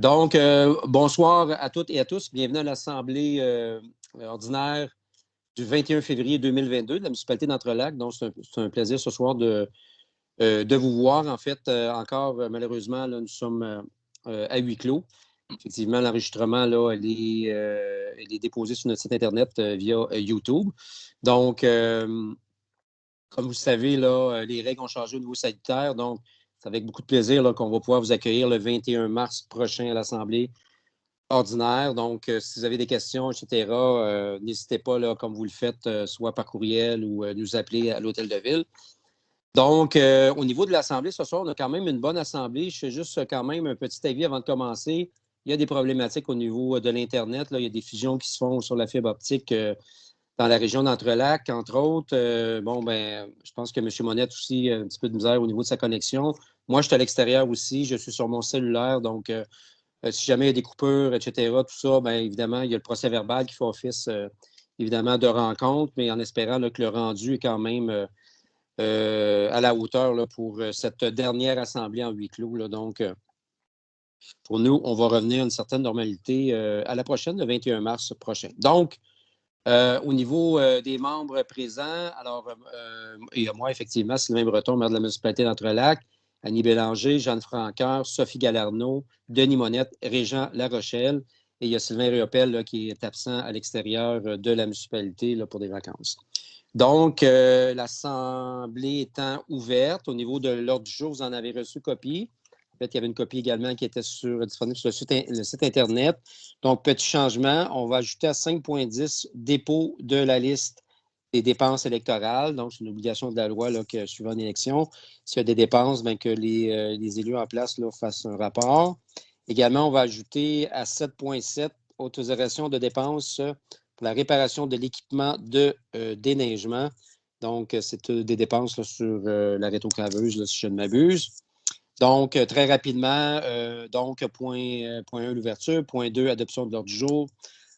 Donc, bonsoir à toutes et à tous. Bienvenue à l'Assemblée ordinaire du 21 février 2022 de la municipalité d'Entrelacs. Donc, c'est un plaisir ce soir de vous voir. En fait, encore, malheureusement, là, nous sommes à huis clos. Effectivement, l'enregistrement, là, elle est déposé sur notre site Internet via YouTube. Donc, comme vous le savez, là, les règles ont changé au niveau sanitaire. Donc, c'est avec beaucoup de plaisir là, qu'on va pouvoir vous accueillir le 21 mars prochain à l'Assemblée ordinaire. Donc, si vous avez des questions, etc., n'hésitez pas, là, comme vous le faites, soit par courriel ou nous appeler à l'Hôtel de Ville. Donc, au niveau de l'Assemblée, ce soir, on a quand même une bonne Assemblée. Je fais juste quand même un petit avis avant de commencer. Il y a des problématiques au niveau de l'Internet. Là. Il y a des fusions qui se font sur la fibre optique dans la région d'Entrelacs, entre autres. Je pense que M. Monette aussi a un petit peu de misère au niveau de sa connexion. Moi, je suis à l'extérieur aussi. Je suis sur mon cellulaire. Donc, si jamais il y a des coupures, etc., tout ça, bien évidemment, il y a le procès-verbal qui fait office, évidemment, de rencontre, mais en espérant là, que le rendu est quand même à la hauteur là, pour cette dernière assemblée en huis clos. Là. Donc, pour nous, on va revenir à une certaine normalité à la prochaine, le 21 mars prochain. Donc, au niveau des membres présents, alors, il y a moi, effectivement, Sylvain Breton, maire de la municipalité d'Entrelacs, Annie Bélanger, Jeanne Franqueur, Sophie Galarneau, Denis Monette, Régent Larochelle, et il y a Sylvain Riopel là, qui est absent à l'extérieur de la municipalité là, pour des vacances. Donc, l'Assemblée étant ouverte, au niveau de l'ordre du jour, vous en avez reçu copie. En fait, il y avait une copie également qui était disponible sur le site Internet. Donc, petit changement, on va ajouter à 5.10 dépôt de la liste des dépenses électorales. Donc, c'est une obligation de la loi là, que suivant une élection, s'il y a des dépenses, bien, que les élus en place là, fassent un rapport. Également, on va ajouter à 7.7 autorisation de dépenses pour la réparation de l'équipement de déneigement. Donc, c'est des dépenses là, sur la rétrograveuse, si je ne m'abuse. Donc, très rapidement, point 1, l'ouverture. Point 2, adoption de l'ordre du jour.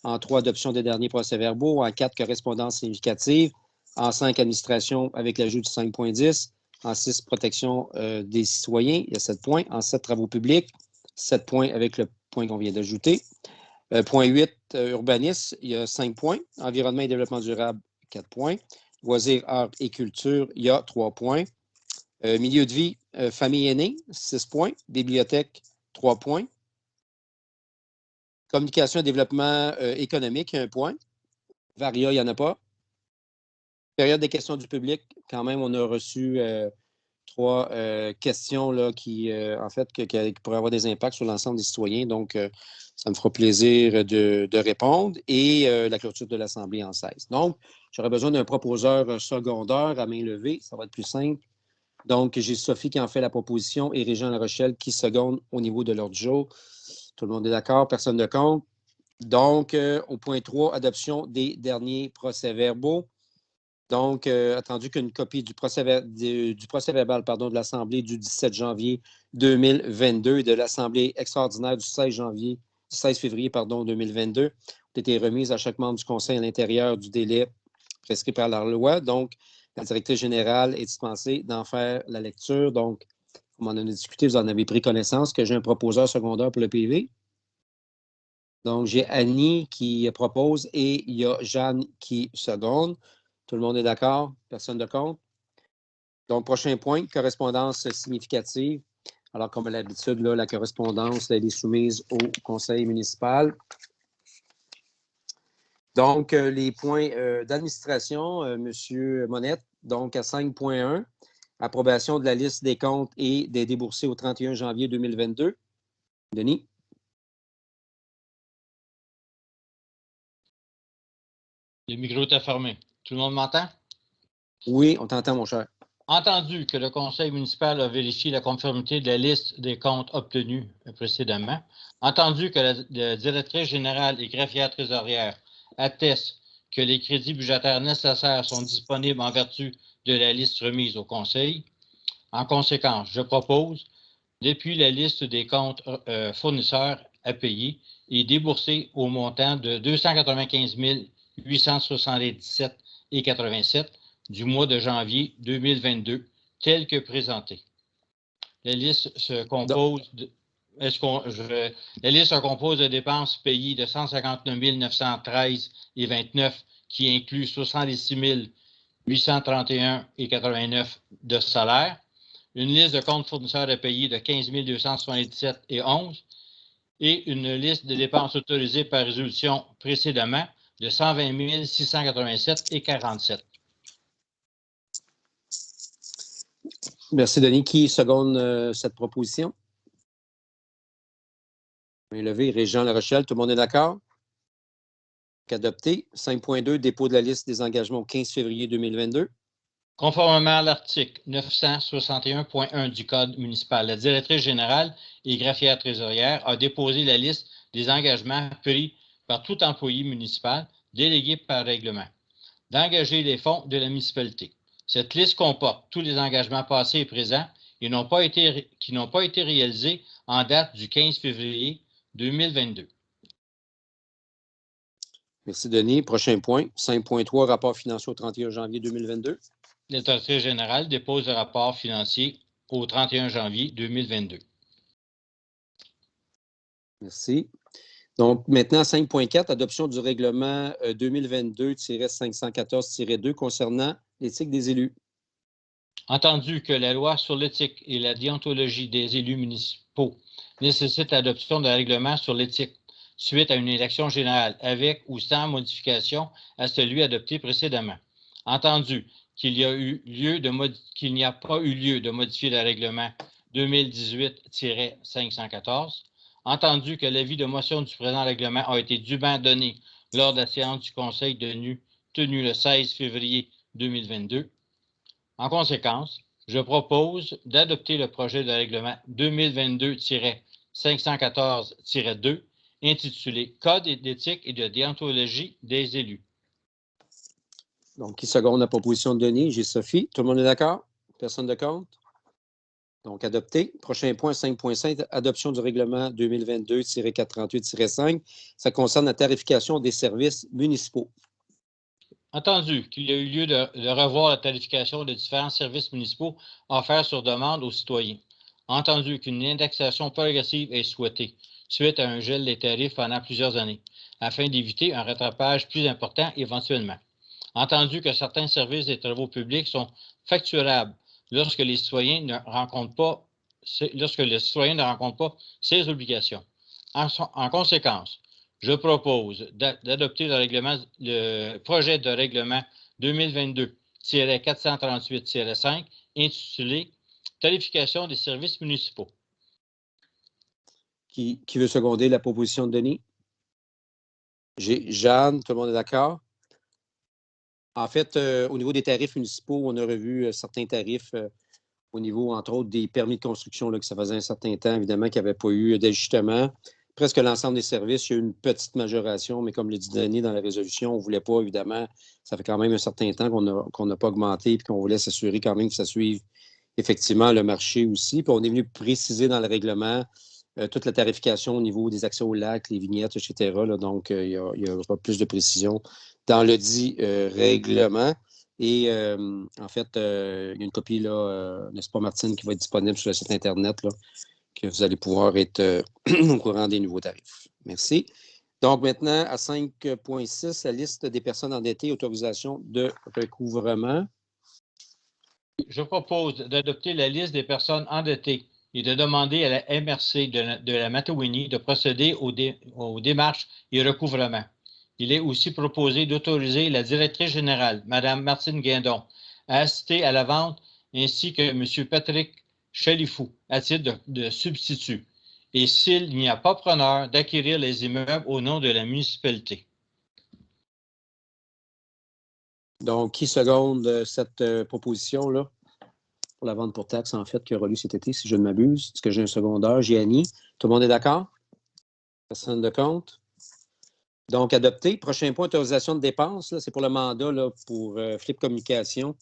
En 3, adoption des derniers procès-verbaux. En 4, correspondance significative. En 5, administration avec l'ajout du 5.10. En 6, protection des citoyens. Il y a 7 points. En 7, travaux publics. 7 points avec le point qu'on vient d'ajouter. Point 8, urbanisme, il y a 5 points. Environnement et développement durable, 4 points. Loisirs, arts et culture, il y a 3 points. Milieu de vie, famille aînée, 6 points. Bibliothèque, 3 points. Communication et développement économique, 1 point. Varia, il n'y en a pas. Période des questions du public, quand même, on a reçu 3 questions là, qui pourraient avoir des impacts sur l'ensemble des citoyens. Donc, ça me fera plaisir de répondre. Et la clôture de l'Assemblée en 16. Donc, j'aurais besoin d'un proposeur secondaire à main levée. Ça va être plus simple. Donc, j'ai Sophie qui en fait la proposition et Régent Larochelle qui seconde au niveau de l'ordre du jour. Tout le monde est d'accord? Personne ne compte. Donc, au point 3, adoption des derniers procès-verbaux. Donc, attendu qu'une copie du procès-verbal de l'Assemblée du 17 janvier 2022 et de l'Assemblée extraordinaire du 16 février 2022 ont été remises à chaque membre du Conseil à l'intérieur du délai prescrit par la loi. Donc, la directrice générale est dispensée d'en faire la lecture. Donc, comme on en a discuté, vous en avez pris connaissance que j'ai un proposeur secondaire pour le PV. Donc, j'ai Annie qui propose et il y a Jeanne qui seconde. Tout le monde est d'accord? Personne ne compte? Donc, prochain point, correspondance significative. Alors, comme à l'habitude, là, la correspondance elle est soumise au conseil municipal. Donc, les points d'administration, M. Monette, donc à 5.1, approbation de la liste des comptes et des déboursés au 31 janvier 2022. Denis? Le micro est fermé. Tout le monde m'entend? Oui, on t'entend, mon cher. Entendu que le conseil municipal a vérifié la conformité de la liste des comptes obtenus précédemment. Entendu que la directrice générale et greffière trésorière attestent que les crédits budgétaires nécessaires sont disponibles en vertu de la liste remise au conseil. En conséquence, je propose, depuis la liste des comptes fournisseurs à payer et déboursés au montant de 295 877,87 du mois de janvier 2022, tel que présenté. La liste se compose de... la liste se compose de dépenses payées de 159 913,29 qui inclut 76 831,89 de salaire, une liste de comptes fournisseurs à payer de 15 277,11 et une liste de dépenses autorisées par résolution précédemment de 120 687,47. Merci, Denis. Qui seconde cette proposition? Main levée, Régent La Rochelle. Tout le monde est d'accord? Adopté. 5.2, dépôt de la liste des engagements au 15 février 2022. Conformément à l'article 961.1 du Code municipal, la directrice générale et greffière trésorière a déposé la liste des engagements pris par tout employé municipal délégué par règlement d'engager les fonds de la municipalité. Cette liste comporte tous les engagements passés et présents et qui n'ont pas été réalisés en date du 15 février 2022. Merci, Denis. Prochain point. 5.3, rapport financier au 31 janvier 2022. La directrice générale dépose le rapport financier au 31 janvier 2022. Merci. Donc, maintenant, 5.4, adoption du règlement 2022-514-2 concernant l'éthique des élus. Entendu que la loi sur l'éthique et la déontologie des élus municipaux nécessite l'adoption d'un règlement sur l'éthique suite à une élection générale avec ou sans modification à celui adopté précédemment. Entendu qu'il n'y a pas eu lieu de modifier le règlement 2018-514. Entendu que l'avis de motion du présent règlement a été dûment donné lors de la séance du Conseil tenue le 16 février 2022. En conséquence, je propose d'adopter le projet de règlement 2022-514-2 intitulé Code d'éthique et de déontologie des élus. Donc, qui seconde la proposition de Denis? J'ai Sophie. Tout le monde est d'accord? Personne de contre? Donc, adopté. Prochain point, 5.5, adoption du règlement 2022-438-5. Ça concerne la tarification des services municipaux. Entendu qu'il y a eu lieu de revoir la tarification des différents services municipaux offerts sur demande aux citoyens. Entendu qu'une indexation progressive est souhaitée suite à un gel des tarifs pendant plusieurs années, afin d'éviter un rattrapage plus important éventuellement. Entendu que certains services des travaux publics sont facturables lorsque les citoyens ne rencontrent pas ces obligations. En conséquence, je propose d'adopter le projet de règlement 2022-438-5 intitulé Tarification des services municipaux. Qui veut seconder la proposition de Denis? J'ai Jeanne, tout le monde est d'accord? En fait, au niveau des tarifs municipaux, on a revu certains tarifs au niveau, entre autres, des permis de construction, là, que ça faisait un certain temps, évidemment, qu'il n'y avait pas eu d'ajustement. Presque l'ensemble des services, il y a eu une petite majoration, mais comme le dit Denis dans la résolution, on ne voulait pas, évidemment, ça fait quand même un certain temps qu'on n'a pas augmenté et qu'on voulait s'assurer quand même que ça suive effectivement le marché aussi. Puis on est venu préciser dans le règlement toute la tarification au niveau des accès au lac, les vignettes, etc. Là, donc, il y aura plus de précision dans le dit règlement. Et en fait, il y a une copie, là, n'est-ce pas, Martine, qui va être disponible sur le site Internet, là, que vous allez pouvoir être au courant des nouveaux tarifs. Merci. Donc, maintenant, à 5.6, la liste des personnes endettées, autorisation de recouvrement. Je propose d'adopter la liste des personnes endettées et de demander à la MRC de la Matawini de procéder aux démarches et recouvrements. Il est aussi proposé d'autoriser la directrice générale, Mme Martine Guindon, à assister à la vente, ainsi que M. Patrick Chalifou, à titre de substitut, et s'il n'y a pas preneur, d'acquérir les immeubles au nom de la municipalité. Donc, qui seconde cette proposition-là pour la vente pour taxe, en fait, qui aura lieu cet été, si je ne m'abuse? Est-ce que j'ai un secondeur? J'ai Annie. Tout le monde est d'accord? Personne de contre? Donc, adopté. Prochain point, autorisation de dépenses. C'est pour le mandat là, pour Flip Communication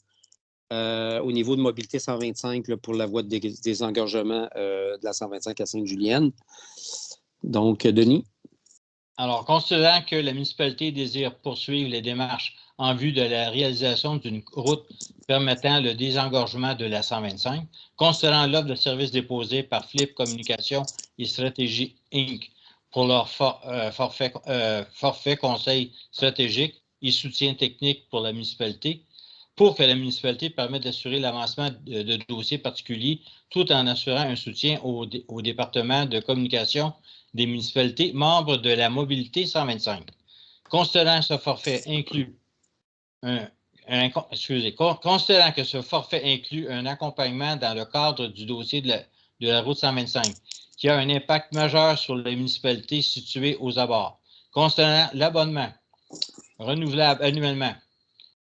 au niveau de mobilité 125 là, pour la voie de désengorgement de la 125 à Sainte-Julienne. Donc, Denis? Alors, considérant que la municipalité désire poursuivre les démarches en vue de la réalisation d'une route permettant le désengorgement de la 125, considérant l'offre de services déposée par Flip Communication et Stratégie Inc. pour leur forfait conseil stratégique et soutien technique pour la municipalité, pour que la municipalité permette d'assurer l'avancement de dossiers particuliers tout en assurant un soutien au département de communication des municipalités membres de la mobilité 125. Considérant ce forfait inclut considérant que ce forfait inclut un accompagnement dans le cadre du dossier de la route 125, qui a un impact majeur sur les municipalités situées aux abords. Considérant l'abonnement renouvelable annuellement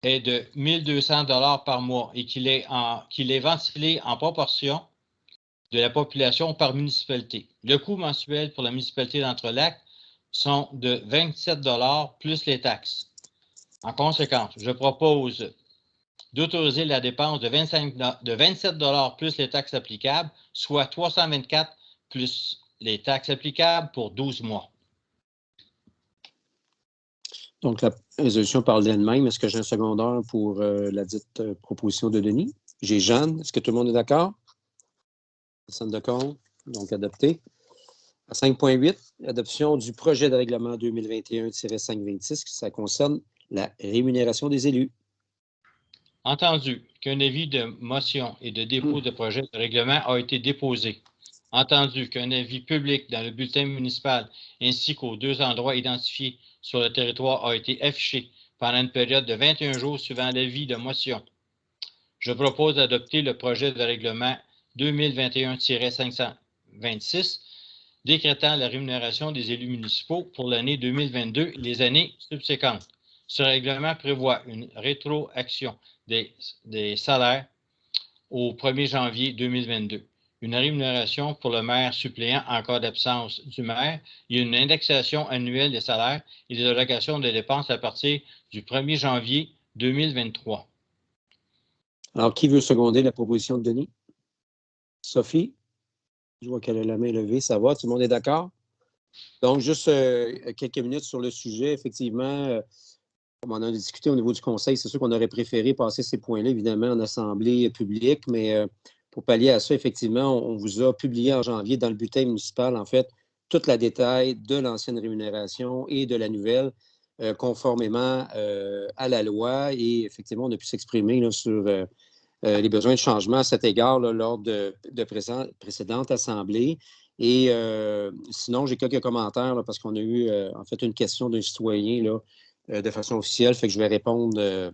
est de 1 200 $ par mois et qu'il est ventilé en proportion de la population par municipalité. Le coût mensuel pour la municipalité d'Entrelacs sont de 27 $ plus les taxes. En conséquence, je propose d'autoriser la dépense de 27 $ plus les taxes applicables, soit 324 $ plus les taxes applicables pour 12 mois. Donc, la résolution parle d'elle-même. Est-ce que j'ai un secondaire pour la dite proposition de Denis? J'ai Jeanne. Est-ce que tout le monde est d'accord? Personne d'accord? Donc, adopté. À 5.8, adoption du projet de règlement 2021-526, ça concerne la rémunération des élus. Entendu qu'un avis de motion et de dépôt de projet de règlement a été déposé. Entendu qu'un avis public dans le bulletin municipal ainsi qu'aux 2 endroits identifiés sur le territoire a été affiché pendant une période de 21 jours suivant l'avis de motion. Je propose d'adopter le projet de règlement 2021-526 décrétant la rémunération des élus municipaux pour l'année 2022 et les années subséquentes. Ce règlement prévoit une rétroaction des salaires au 1er janvier 2022, une rémunération pour le maire suppléant en cas d'absence du maire et une indexation annuelle des salaires et des allocations de dépenses à partir du 1er janvier 2023. Alors, qui veut seconder la proposition de Denis? Sophie? Je vois qu'elle a la main levée. Ça va? Tout le monde est d'accord? Donc, juste quelques minutes sur le sujet. Effectivement, comme on en a discuté au niveau du conseil, c'est sûr qu'on aurait préféré passer ces points-là, évidemment, en assemblée publique, mais pour pallier à ça, effectivement, on vous a publié en janvier dans le bulletin municipal, en fait, tout le détail de l'ancienne rémunération et de la nouvelle, conformément à la loi. Et effectivement, on a pu s'exprimer là, sur les besoins de changement à cet égard là, lors de précédentes assemblées. Et sinon, j'ai quelques commentaires là, parce qu'on a eu en fait une question d'un citoyen là, de façon officielle, fait que je vais répondre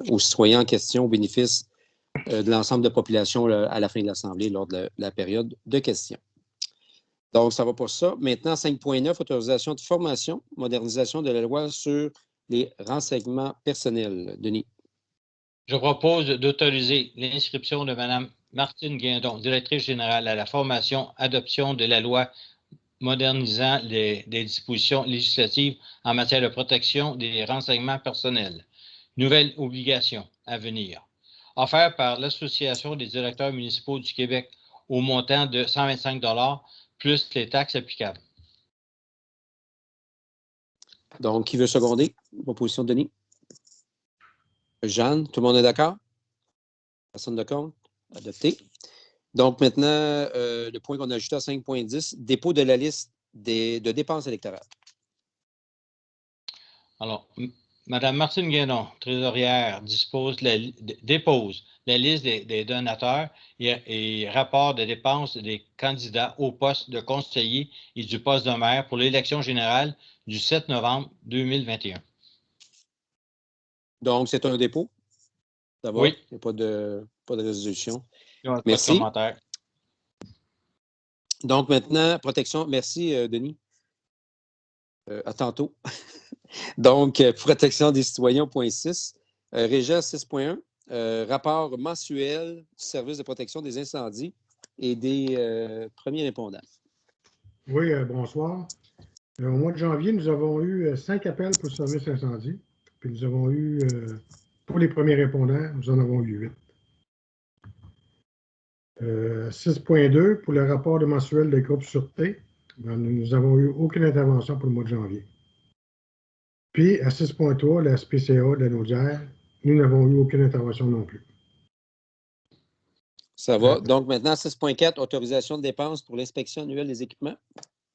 aux citoyens en question au bénéfice de l'ensemble de la population là, à la fin de l'Assemblée lors de la période de questions. Donc, ça va pour ça. Maintenant, 5.9, autorisation de formation, modernisation de la loi sur les renseignements personnels. Denis. Je propose d'autoriser l'inscription de Mme Martine Guindon, directrice générale à la formation adoption de la loi modernisant des dispositions législatives en matière de protection des renseignements personnels. Nouvelle obligation à venir. Offert par l'Association des directeurs municipaux du Québec au montant de 125 $ plus les taxes applicables. Donc, qui veut seconder? Proposition de Denis. Jeanne, tout le monde est d'accord? Personne d'accord? Adopté. Donc, maintenant, le point qu'on a ajouté à 5.10, dépôt de la liste de dépenses électorales. Alors, Mme Martine Guénon, trésorière, dépose la liste des donateurs et rapport de dépenses des candidats au poste de conseiller et du poste de maire pour l'élection générale du 7 novembre 2021. Donc, c'est un dépôt? Ça va? Oui. Il n'y a pas de résolution. Merci. Pas de commentaire. Donc, maintenant, protection. Merci, Denis. À tantôt. Donc, protection des citoyens, point 6. Régent 6.1. Rapport mensuel du service de protection des incendies et des premiers répondants. Oui, bonsoir. Au mois de janvier, nous avons eu 5 appels pour le service incendie. Puis nous avons eu, pour les premiers répondants, nous en avons eu 8. 6.2, pour le rapport de mensuel des groupes sûreté, Nous n'avons eu aucune intervention pour le mois de janvier. Puis, à 6.3, la SPCA de la Naudière, nous n'avons eu aucune intervention non plus. Ça va. Donc, maintenant, 6.4, autorisation de dépenses pour l'inspection annuelle des équipements.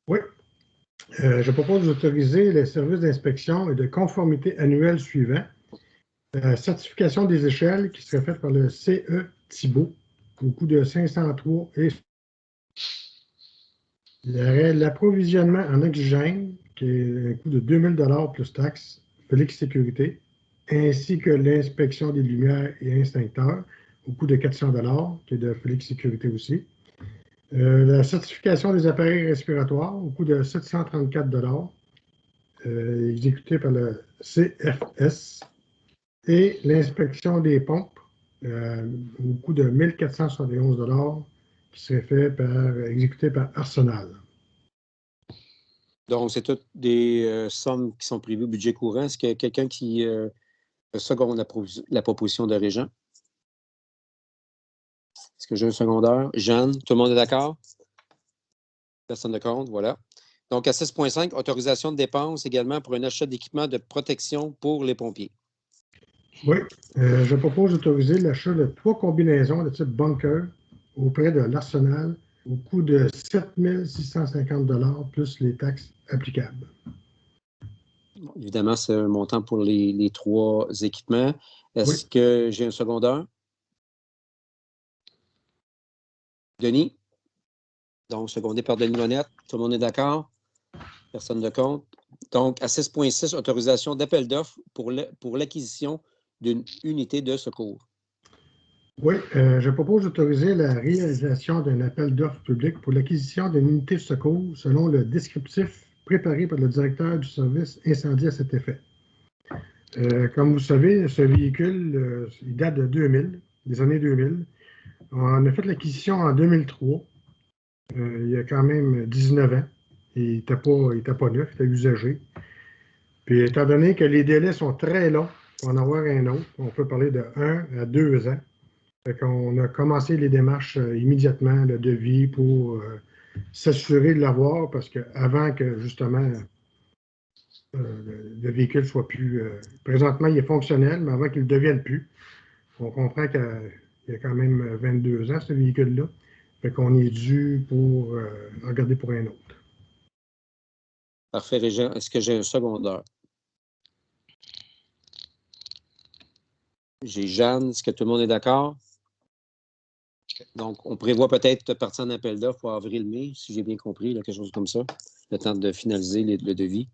Oui. Je propose d'autoriser les services d'inspection et de conformité annuels suivants. Certification des échelles qui serait faite par le CE Thibault au coût de 503 et l'approvisionnement en oxygène qui est un coût de 2000 $ plus taxes, Félix Sécurité, ainsi que l'inspection des lumières et extincteurs au coût de 400 $ qui est de Félix Sécurité aussi. La certification des appareils respiratoires au coût de 734 $, exécutée par le CFS, et l'inspection des pompes au coût de 1471 $ qui serait exécuté par Arsenal. Donc, c'est toutes des sommes qui sont prévues au budget courant. Est-ce qu'il y a quelqu'un qui seconde la proposition de Régent? Est-ce que j'ai un secondaire? Jeanne, tout le monde est d'accord? Personne de compte, voilà. Donc, à 6.5, autorisation de dépenses également pour un achat d'équipement de protection pour les pompiers. Oui, je propose d'autoriser l'achat de 3 combinaisons de type bunker auprès de l'Arsenal au coût de 7 650 $ plus les taxes applicables. Bon, évidemment, c'est un montant pour les 3 équipements. Est-ce que j'ai un secondaire? Denis? Donc, secondé par Denis Monette. Tout le monde est d'accord? Personne de compte. Donc, à 6.6, autorisation d'appel d'offres pour l'acquisition d'une unité de secours. Oui, je propose d'autoriser la réalisation d'un appel d'offres public pour l'acquisition d'une unité de secours selon le descriptif préparé par le directeur du service incendie à cet effet. Comme vous savez, ce véhicule, il date de 2000, des années 2000. On a fait l'acquisition en 2003. Il y a quand même 19 ans. Il n'était pas neuf, il était usagé. Puis, étant donné que les délais sont très longs pour en avoir un autre, on peut parler de 1 à 2 ans. Fait qu'on a commencé les démarches immédiatement, le devis, pour s'assurer de l'avoir, parce qu'avant que, justement, le véhicule soit plus... présentement, il est fonctionnel, mais avant qu'il ne devienne plus, on comprend qu'il y a quand même 22 ans, ce véhicule-là. Fait qu'on est dû pour regarder pour un autre. Parfait, Régent. Est-ce que j'ai un secondaire? J'ai Jeanne. Est-ce que tout le monde est d'accord? Donc, on prévoit peut-être de partir en appel d'offres pour avril-mai, si j'ai bien compris, là, quelque chose comme ça, le temps de finaliser le devis.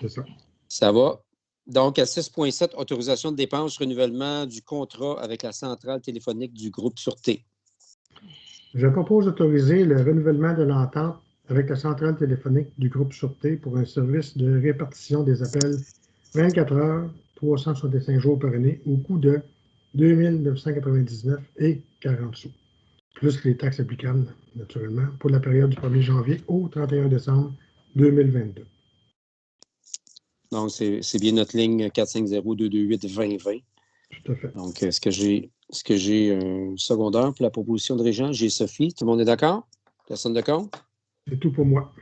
C'est ça. Ça va. Donc, à 6.7, autorisation de dépenses, renouvellement du contrat avec la centrale téléphonique du groupe Sûreté. Je propose d'autoriser le renouvellement de l'entente avec la centrale téléphonique du groupe Sûreté pour un service de répartition des appels 24 heures, 365 jours par année au coût de 2 999 et 40 sous, plus les taxes applicables, naturellement, pour la période du 1er janvier au 31 décembre 2022. Donc, c'est bien notre ligne 450-228-2020. Tout à fait. Donc, est-ce que j'ai un secondaire pour la proposition de Régent? J'ai Sophie. Tout le monde est d'accord? Personne de compte? C'est tout pour moi.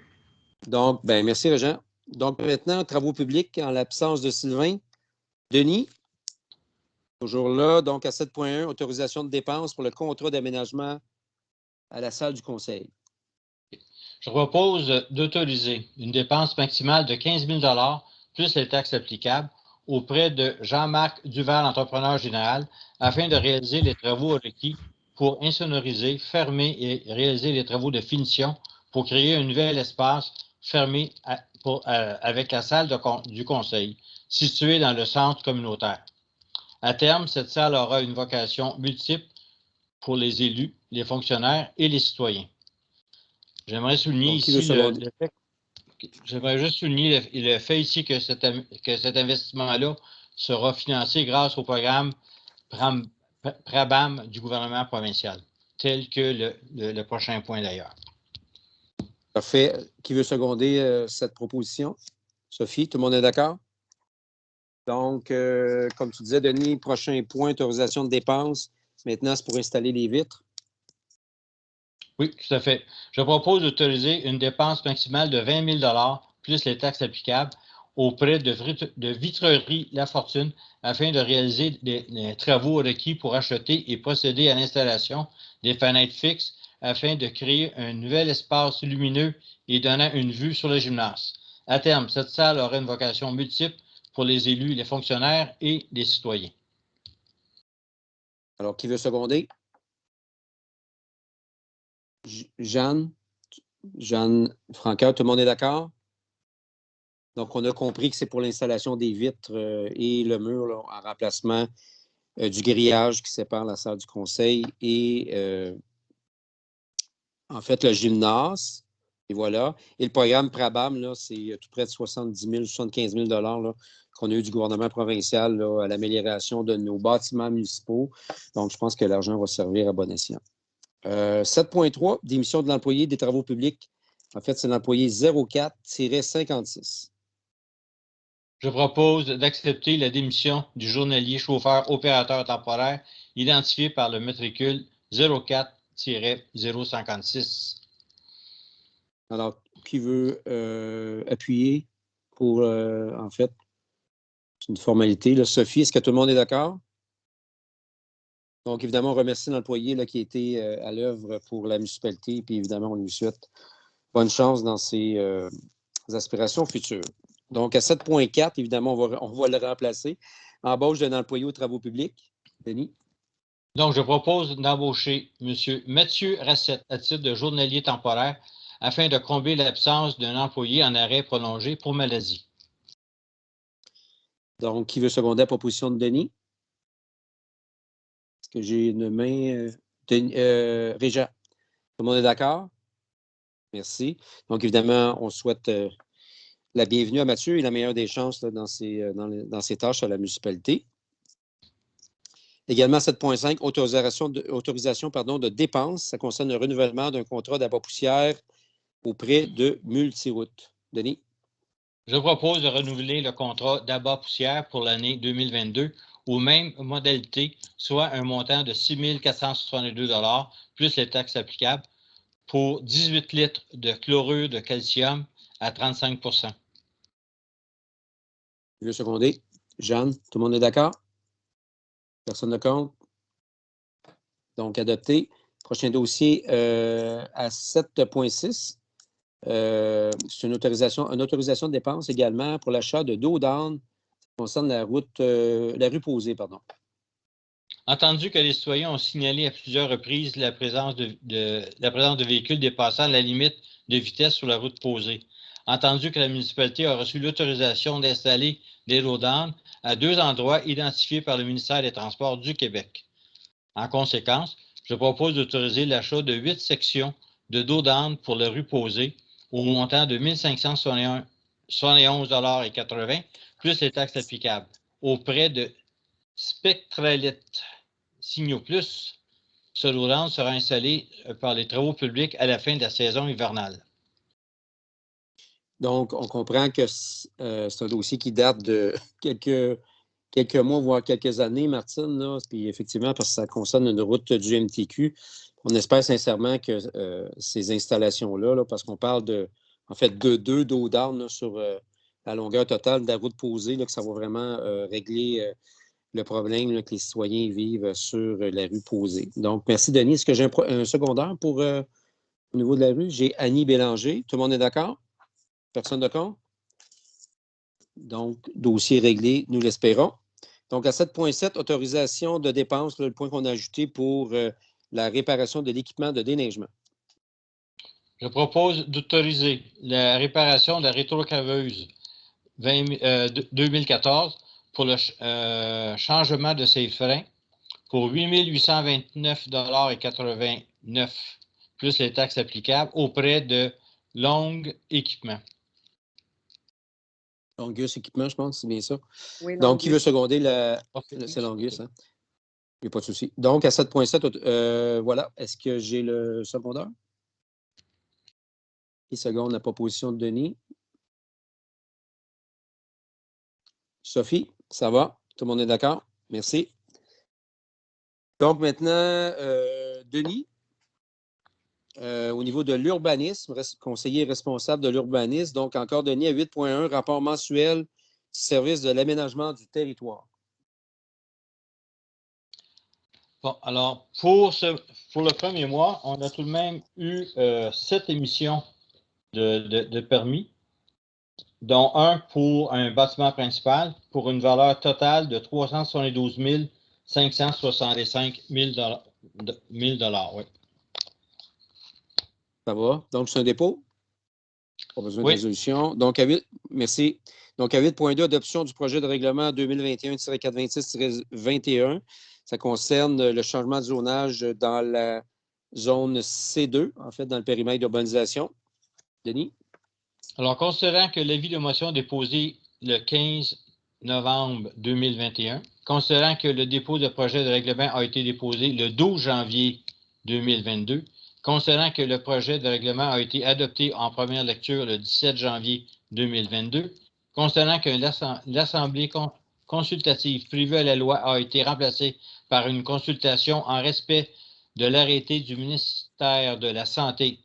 Donc, merci, Régent. Donc, maintenant, travaux publics, en l'absence de Sylvain. Denis? Toujours là. Donc, à 7.1, autorisation de dépenses pour le contrat d'aménagement à la salle du conseil. Je propose d'autoriser une dépense maximale de 15 000 $ plus les taxes applicables auprès de Jean-Marc Duval, entrepreneur général, afin de réaliser les travaux requis pour insonoriser, fermer et réaliser les travaux de finition pour créer un nouvel espace fermé avec la salle du conseil, située dans le centre communautaire. À terme, cette salle aura une vocation multiple pour les élus, les fonctionnaires et les citoyens. J'aimerais souligner ici J'aimerais juste souligner le fait ici que cet investissement-là sera financé grâce au programme PRABAM du gouvernement provincial, tel que le prochain point d'ailleurs. Parfait. Qui veut seconder cette proposition? Sophie, tout le monde est d'accord? Donc, comme tu disais, Denis, prochain point, autorisation de dépenses. Maintenant, c'est pour installer les vitres. Oui, tout à fait. Je propose d'autoriser une dépense maximale de 20 000 plus les taxes applicables auprès de Vitrerie La Fortune afin de réaliser les travaux requis pour acheter et procéder à l'installation des fenêtres fixes afin de créer un nouvel espace lumineux et donnant une vue sur le gymnase. À terme, cette salle aura une vocation multiple pour les élus, les fonctionnaires et les citoyens. Alors, qui veut seconder? Jeanne? Jeanne Francaire, tout le monde est d'accord? Donc, on a compris que c'est pour l'installation des vitres et le mur là, en remplacement du grillage qui sépare la salle du conseil et en fait le gymnase. Et voilà. Et le programme Prabam, là, c'est tout près de 70 000, 75 000 là, qu'on a eu du gouvernement provincial là, à l'amélioration de nos bâtiments municipaux. Donc, je pense que l'argent va servir à bon escient. 7.3, démission de l'employé des travaux publics. En fait, c'est l'employé 04-56. Je propose d'accepter la démission du journalier chauffeur opérateur temporaire identifié par le matricule 04-056. Alors, qui veut appuyer pour, en fait, c'est une formalité. Là. Sophie, est-ce que tout le monde est d'accord? Donc, évidemment, on remercie l'employé là, qui a été à l'œuvre pour la municipalité, puis évidemment, on lui souhaite bonne chance dans ses aspirations futures. Donc, à 7.4, évidemment, on va le remplacer. Embauche d'un employé aux travaux publics. Denis? Donc, je propose d'embaucher M. Mathieu Rassette à titre de journalier temporaire afin de combler l'absence d'un employé en arrêt prolongé pour maladie. Donc, qui veut seconder la proposition de Denis? Est-ce que j'ai une main? Régent, tout le monde est d'accord? Merci. Donc, évidemment, on souhaite la bienvenue à Mathieu et la meilleure des chances là, dans ses tâches à la municipalité. Également, 7.5, autorisation de dépenses. Ça concerne le renouvellement d'un contrat d'abat poussière auprès de Multiroute. Denis? Je propose de renouveler le contrat d'abat poussière pour l'année 2022 aux mêmes modalités, soit un montant de 6 462 plus les taxes applicables pour 18 litres de chlorure de calcium à 35 %. Je veux seconder. Jeanne, tout le monde est d'accord? Personne ne compte? Donc, adopté. Prochain dossier à 7.6. C'est une autorisation de dépense également pour l'achat de dos d'âne concerne la rue Posée, pardon. Entendu que les citoyens ont signalé à plusieurs reprises la présence de véhicules dépassant la limite de vitesse sur la route Posée. Entendu que la municipalité a reçu l'autorisation d'installer des dos d'âne à 2 endroits identifiés par le ministère des Transports du Québec. En conséquence, je propose d'autoriser l'achat de 8 sections de dos d'âne pour la rue Posée au montant de 1 571,80 $ plus les taxes applicables auprès de Spectralite Signaux Plus. Ce dos d'âne sera installé par les travaux publics à la fin de la saison hivernale. Donc, on comprend que c'est un dossier qui date de quelques mois, voire quelques années, Martine. Là. Puis effectivement, parce que ça concerne une route du MTQ. On espère sincèrement que ces installations-là, là, parce qu'on parle en fait, de 2 dos d'âne sur la longueur totale de la route Posée, là, que ça va vraiment régler le problème là, que les citoyens vivent sur la rue Posée. Donc, merci, Denis. Est-ce que j'ai un secondaire pour au niveau de la rue? J'ai Annie Bélanger. Tout le monde est d'accord? Personne de compte? Donc, dossier réglé, nous l'espérons. Donc, à 7.7, autorisation de dépenses, là, le point qu'on a ajouté pour la réparation de l'équipement de déneigement. Je propose d'autoriser la réparation de la rétrocaveuse 2014 pour le changement de ses freins pour 8 829,89 $ plus les taxes applicables auprès de Long Équipement. Longus Équipement, je pense, c'est bien ça. Oui, Donc, qui veut seconder C'est Longus, hein? Il n'y a pas de souci. Donc, à 7.7, voilà. Est-ce que j'ai le secondaire? Qui seconde la proposition de Denis? Sophie, ça va? Tout le monde est d'accord? Merci. Donc, maintenant, Denis, au niveau de l'urbanisme, conseiller responsable de l'urbanisme. Donc, encore Denis, à 8.1, rapport mensuel du service de l'aménagement du territoire. Bon, alors, pour le premier mois, on a tout de même eu 7 émissions de permis, dont un pour un bâtiment principal pour une valeur totale de 372 565 000 $. Oui. Ça va? Donc, c'est un dépôt? Pas besoin de Oui. résolution. Donc, merci. Donc, à 8.2, adoption du projet de règlement 2021-426-21. Ça concerne le changement de zonage dans la zone C2, en fait, dans le périmètre d'urbanisation. Denis? Alors, considérant que l'avis de motion déposé le 15 novembre 2021, considérant que le dépôt de projet de règlement a été déposé le 12 janvier 2022, considérant que le projet de règlement a été adopté en première lecture le 17 janvier 2022, considérant que l'Assemblée consultative prévue à la loi a été remplacée par une consultation en respect de l'arrêté du ministère de la Santé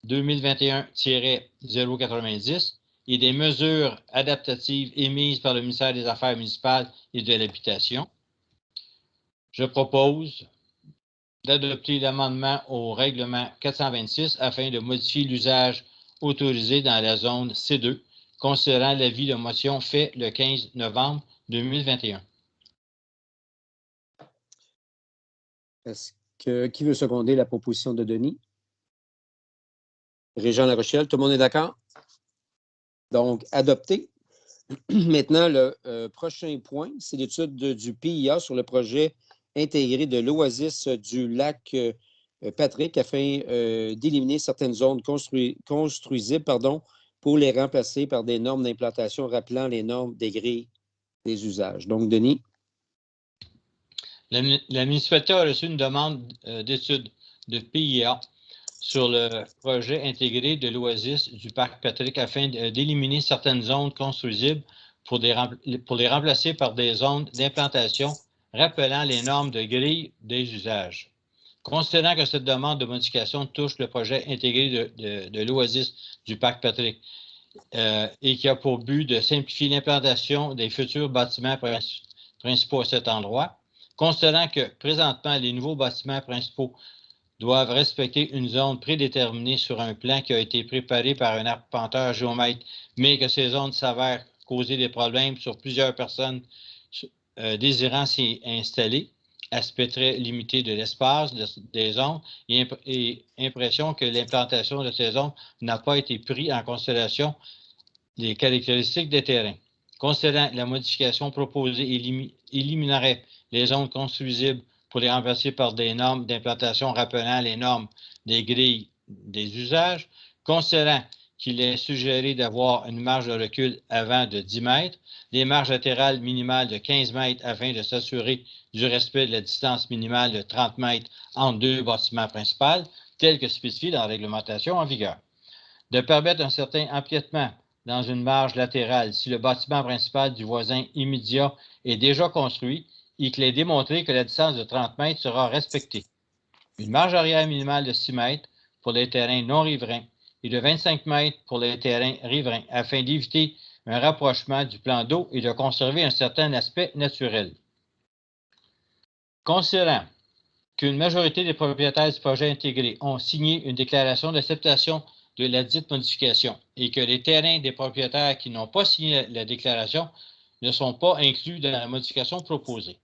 2021-090 et des mesures adaptatives émises par le ministère des Affaires municipales et de l'Habitation. Je propose d'adopter l'amendement au règlement 426 afin de modifier l'usage autorisé dans la zone C2, considérant l'avis de motion fait le 15 novembre 2021. Qui veut seconder la proposition de Denis? Régent La Rochelle, tout le monde est d'accord? Donc, adopté. Maintenant, le prochain point, c'est l'étude du PIA sur le projet intégré de l'Oasis du lac Patrick afin d'éliminer certaines zones construisibles pour les remplacer par des normes d'implantation rappelant les normes des grilles des usages. Donc, Denis? La municipalité a reçu une demande d'étude de PIA sur le projet intégré de l'Oasis du parc Patrick afin d'éliminer certaines zones construisibles pour les remplacer par des zones d'implantation rappelant les normes de grille des usages. Considérant que cette demande de modification touche le projet intégré de l'Oasis du parc Patrick et qui a pour but de simplifier l'implantation des futurs bâtiments principaux à cet endroit, considérant que présentement les nouveaux bâtiments principaux doivent respecter une zone prédéterminée sur un plan qui a été préparé par un arpenteur géomètre, mais que ces zones s'avèrent causer des problèmes sur plusieurs personnes désirant s'y installer, aspect très limité de l'espace, des zones, et impression que l'implantation de ces zones n'a pas été prise en considération des caractéristiques des terrains. Considérant la modification proposée éliminerait les zones construisibles pour les remplacer par des normes d'implantation rappelant les normes des grilles des usages, considérant qu'il est suggéré d'avoir une marge de recul avant de 10 mètres, des marges latérales minimales de 15 mètres afin de s'assurer du respect de la distance minimale de 30 mètres entre deux bâtiments principaux, tel que spécifié dans la réglementation en vigueur, de permettre un certain empiètement dans une marge latérale si le bâtiment principal du voisin immédiat est déjà construit et qu'il est démontré que la distance de 30 mètres sera respectée. Une marge arrière minimale de 6 mètres pour les terrains non riverains et de 25 mètres pour les terrains riverains afin d'éviter un rapprochement du plan d'eau et de conserver un certain aspect naturel. Considérant qu'une majorité des propriétaires du projet intégré ont signé une déclaration d'acceptation de la dite modification et que les terrains des propriétaires qui n'ont pas signé la déclaration ne sont pas inclus dans la modification proposée.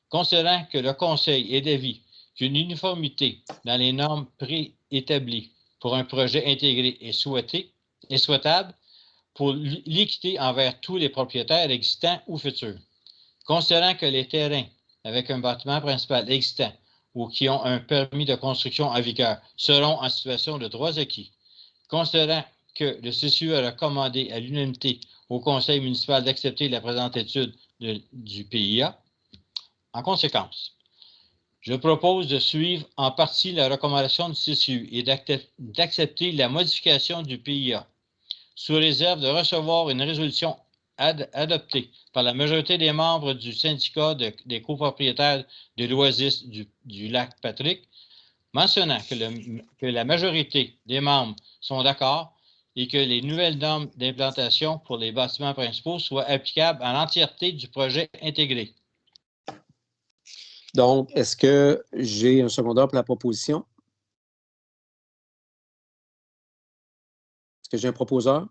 Considérant que le Conseil est d'avis qu'une uniformité dans les normes préétablies pour un projet intégré est souhaitable pour l'équité envers tous les propriétaires existants ou futurs. Considérant que les terrains avec un bâtiment principal existant ou qui ont un permis de construction en vigueur seront en situation de droits acquis. Considérant que le CCU a recommandé à l'unanimité au Conseil municipal d'accepter la présente étude du PIA, en conséquence, je propose de suivre en partie la recommandation du CCU et d'accepter la modification du PIA, sous réserve de recevoir une résolution adoptée par la majorité des membres du syndicat des copropriétaires de l'Oasis du lac Patrick mentionnant que la majorité des membres sont d'accord et que les nouvelles normes d'implantation pour les bâtiments principaux soient applicables à l'entièreté du projet intégré. Donc, est-ce que j'ai un secondeur pour la proposition? Est-ce que j'ai un proposeur?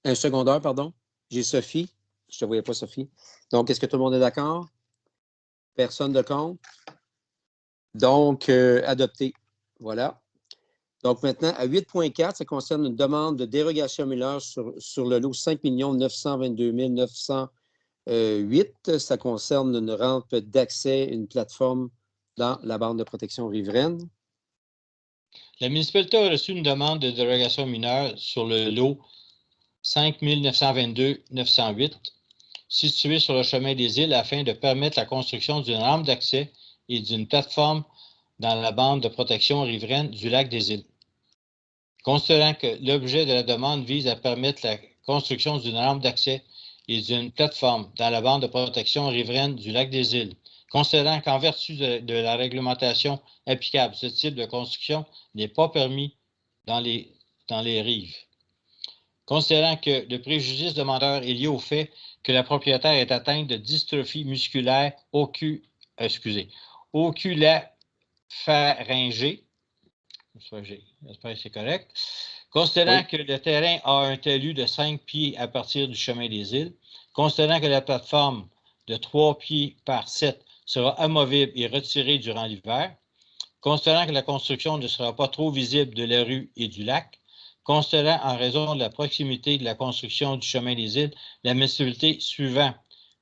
Un secondeur, pardon. J'ai Sophie. Je ne te voyais pas, Sophie. Donc, est-ce que tout le monde est d'accord? Personne de contre? Donc, adopté. Voilà. Donc, maintenant, à 8.4, ça concerne une demande de dérogation mineure sur le lot 5 922 908. Ça concerne une rampe d'accès, une plateforme dans la bande de protection riveraine. La municipalité a reçu une demande de dérogation mineure sur le lot 5 922 908, situé sur le chemin des îles afin de permettre la construction d'une rampe d'accès et d'une plateforme dans la bande de protection riveraine du lac des îles. Considérant que l'objet de la demande vise à permettre la construction d'une rampe d'accès et d'une plateforme dans la bande de protection riveraine du lac des îles, considérant qu'en vertu de la réglementation applicable, ce type de construction n'est pas permis dans les rives. Considérant que le préjudice demandeur est lié au fait que la propriétaire est atteinte de dystrophie musculaire oculopharyngée, j'espère que c'est correct. Considérant que le terrain a un talus de 5 pieds à partir du chemin des îles, considérant que la plateforme de 3 pieds par 7 sera amovible et retirée durant l'hiver, considérant que la construction ne sera pas trop visible de la rue et du lac, considérant en raison de la proximité de la construction du chemin des îles, la municipalité suivant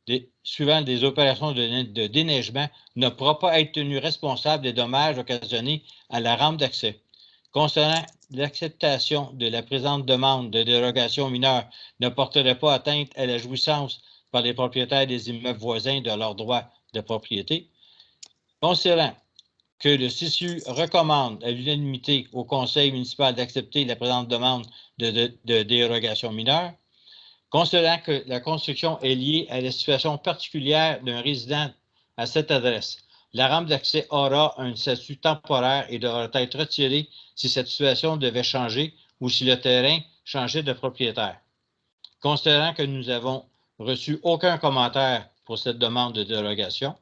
des opérations de déneigement ne pourra pas être tenue responsable des dommages occasionnés à la rampe d'accès. Concernant l'acceptation de la présente demande de dérogation mineure ne porterait pas atteinte à la jouissance par les propriétaires des immeubles voisins de leurs droits de propriété. Considérant que le CISU recommande à l'unanimité au conseil municipal d'accepter la présente demande de dérogation mineure, considérant que la construction est liée à la situation particulière d'un résident à cette adresse, la rampe d'accès aura un statut temporaire et devra être retirée si cette situation devait changer ou si le terrain changeait de propriétaire. Considérant que nous n'avons reçu aucun commentaire pour cette demande de dérogation,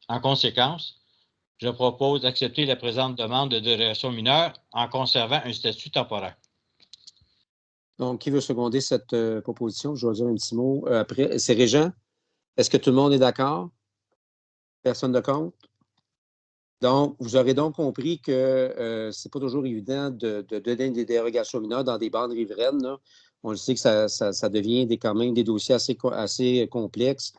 en conséquence, je propose d'accepter la présente demande de dérogation mineure en conservant un statut temporaire. Donc, qui veut seconder cette proposition? Je vais dire un petit mot après. C'est Régent. Est-ce que tout le monde est d'accord? Personne de contre? Donc, vous aurez donc compris que ce n'est pas toujours évident de donner des dérogations mineures dans des bandes riveraines, là. On le sait que ça devient quand même des dossiers assez complexes.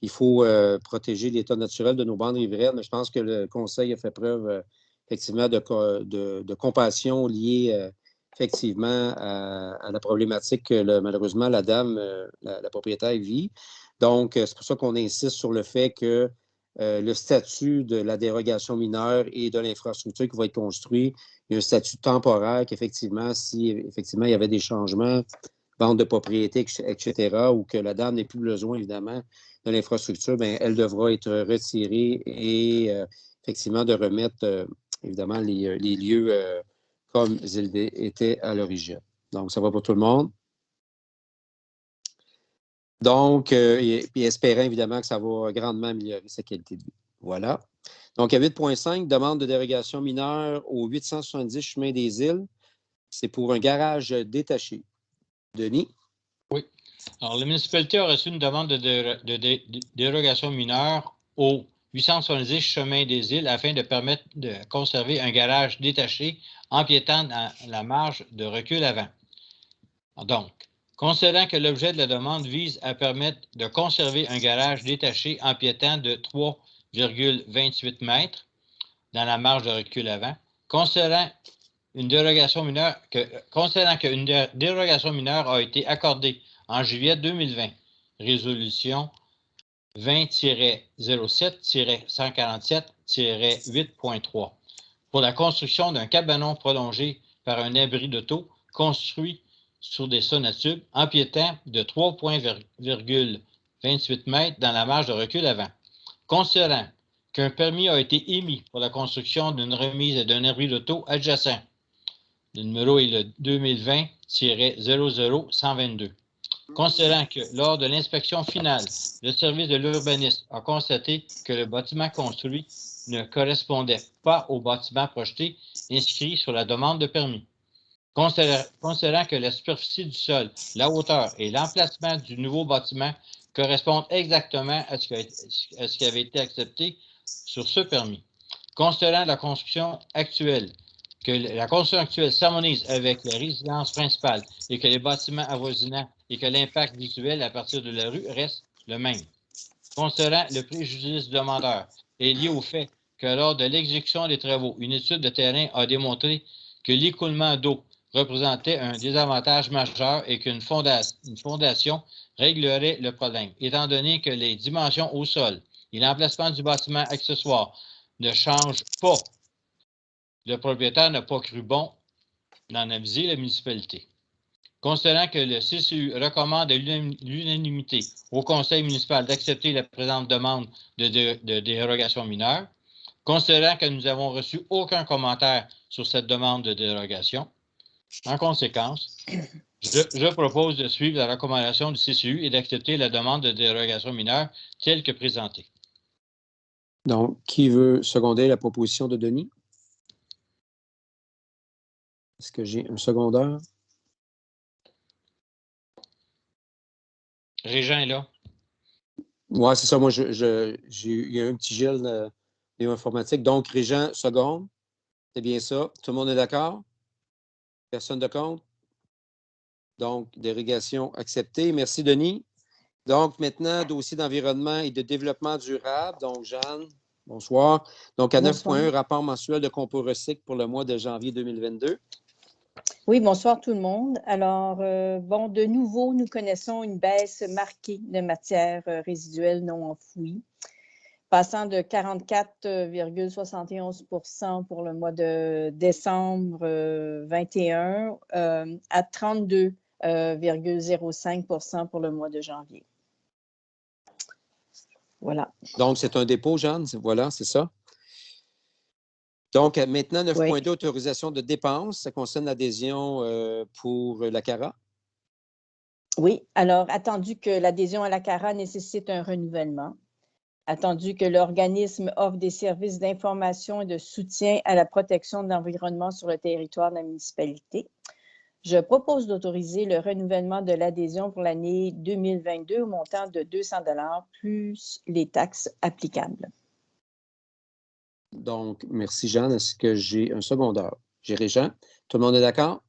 Il faut protéger l'état naturel de nos bandes riveraines. Je pense que le Conseil a fait preuve effectivement de compassion liée effectivement à la problématique que malheureusement la dame, la propriétaire vit. Donc, c'est pour ça qu'on insiste sur le fait que le statut de la dérogation mineure et de l'infrastructure qui va être construite, il y a un statut temporaire qu'effectivement, si effectivement il y avait des changements, vente de propriété, etc., ou que la dame n'ait plus besoin, évidemment, de l'infrastructure, bien, elle devra être retirée et effectivement de remettre, évidemment, les lieux comme ils étaient à l'origine. Donc, ça va pour tout le monde. Donc, puis espérant évidemment que ça va grandement améliorer sa qualité de vie. Voilà. Donc, à 8.5, demande de dérogation mineure au 870 chemin des îles. C'est pour un garage détaché. Denis? Oui. Alors, la municipalité a reçu une demande de dérogation mineure au 870 chemin des îles afin de permettre de conserver un garage détaché empiétant dans la marge de recul avant. Donc, considérant que l'objet de la demande vise à permettre de conserver un garage détaché empiétant de 3,28 mètres dans la marge de recul avant, considérant qu'une dérogation mineure a été accordée en juillet 2020, résolution 20-07-147-8.3, pour la construction d'un cabanon prolongé par un abri d'auto construit sur des sonotubes empiétant de 3,28 mètres dans la marge de recul avant. Considérant qu'un permis a été émis pour la construction d'une remise et d'un abri d'auto adjacent. Le numéro est le 2020-00122. Considérant que lors de l'inspection finale, le service de l'urbanisme a constaté que le bâtiment construit ne correspondait pas au bâtiment projeté inscrit sur la demande de permis. Considérant que la superficie du sol, la hauteur et l'emplacement du nouveau bâtiment correspondent exactement à ce qui avait été accepté sur ce permis. Considérant la construction actuelle, que la construction actuelle s'harmonise avec la résidence principale et que les bâtiments avoisinants et que l'impact visuel à partir de la rue reste le même. Considérant le préjudice du demandeur est lié au fait que lors de l'exécution des travaux, une étude de terrain a démontré que l'écoulement d'eau représentait un désavantage majeur et qu'une fondation réglerait le problème, étant donné que les dimensions au sol et l'emplacement du bâtiment accessoire ne changent pas. Le propriétaire n'a pas cru bon d'en aviser la municipalité. Considérant que le CCU recommande à l'unanimité au conseil municipal d'accepter la présente demande de dérogation mineure, considérant que nous n'avons reçu aucun commentaire sur cette demande de dérogation, en conséquence, je propose de suivre la recommandation du CCU et d'accepter la demande de dérogation mineure telle que présentée. Donc, qui veut seconder la proposition de Denis? Est-ce que j'ai un secondeur? Régent est là. Oui, c'est ça. Moi, il y a un petit gel informatique. Donc, Régent, seconde. C'est bien ça. Tout le monde est d'accord? Personne de contre? Donc, dérogation acceptée. Merci, Denis. Donc, maintenant, dossier d'environnement et de développement durable. Donc, Jeanne, bonsoir. Donc, à 9.1, rapport mensuel de Compo Recycle pour le mois de janvier 2022. Oui, bonsoir tout le monde. Alors, de nouveau, nous connaissons une baisse marquée de matières résiduelles non enfouies, passant de 44,71 % pour le mois de décembre 2021 à 32,05 % pour le mois de janvier. Voilà. Donc, c'est un dépôt, Jeanne. Voilà, c'est ça. Donc, maintenant, 9.2, autorisation de dépenses. Ça concerne l'adhésion pour la CARA. Oui, alors, attendu que l'adhésion à la CARA nécessite un renouvellement, attendu que l'organisme offre des services d'information et de soutien à la protection de l'environnement sur le territoire de la municipalité, je propose d'autoriser le renouvellement de l'adhésion pour l'année 2022 au montant de 200 $ plus les taxes applicables. Donc, merci, Jeanne. Est-ce que j'ai un secondeur? J'ai Régent. Tout le monde est d'accord?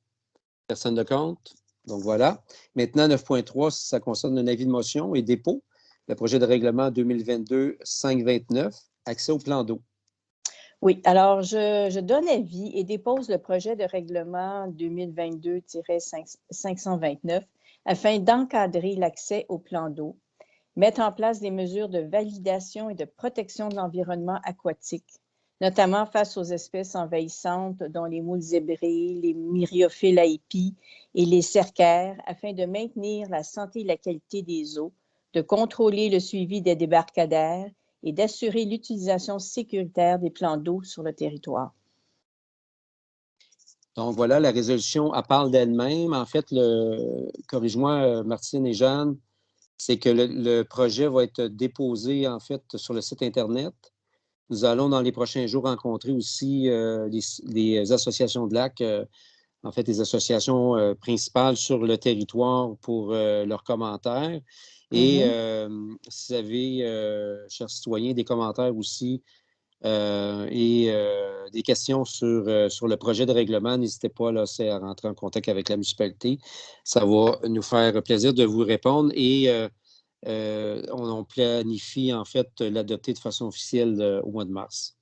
Personne de contre? Donc, voilà. Maintenant, 9.3, ça concerne un avis de motion et dépôt. Le projet de règlement 2022-529, accès au plan d'eau. Oui, alors je donne avis et dépose le projet de règlement 2022-529 afin d'encadrer l'accès au plan d'eau, mettre en place des mesures de validation et de protection de l'environnement aquatique, notamment face aux espèces envahissantes dont les moules zébrés, les myriophiles à épis et les cercaires, afin de maintenir la santé et la qualité des eaux, de contrôler le suivi des débarcadères et d'assurer l'utilisation sécuritaire des plans d'eau sur le territoire. Donc, voilà, la résolution, elle parle d'elle-même. En fait, corrige-moi, Martine et Jeanne, c'est que le projet va être déposé, en fait, sur le site Internet. Nous allons, dans les prochains jours, rencontrer aussi les associations de lacs, en fait, les associations principales sur le territoire pour leurs commentaires. Et si vous avez, chers citoyens, des commentaires aussi et des questions sur le projet de règlement, n'hésitez pas là, à rentrer en contact avec la municipalité. Ça va nous faire plaisir de vous répondre et on planifie en fait l'adopter de façon officielle au mois de mars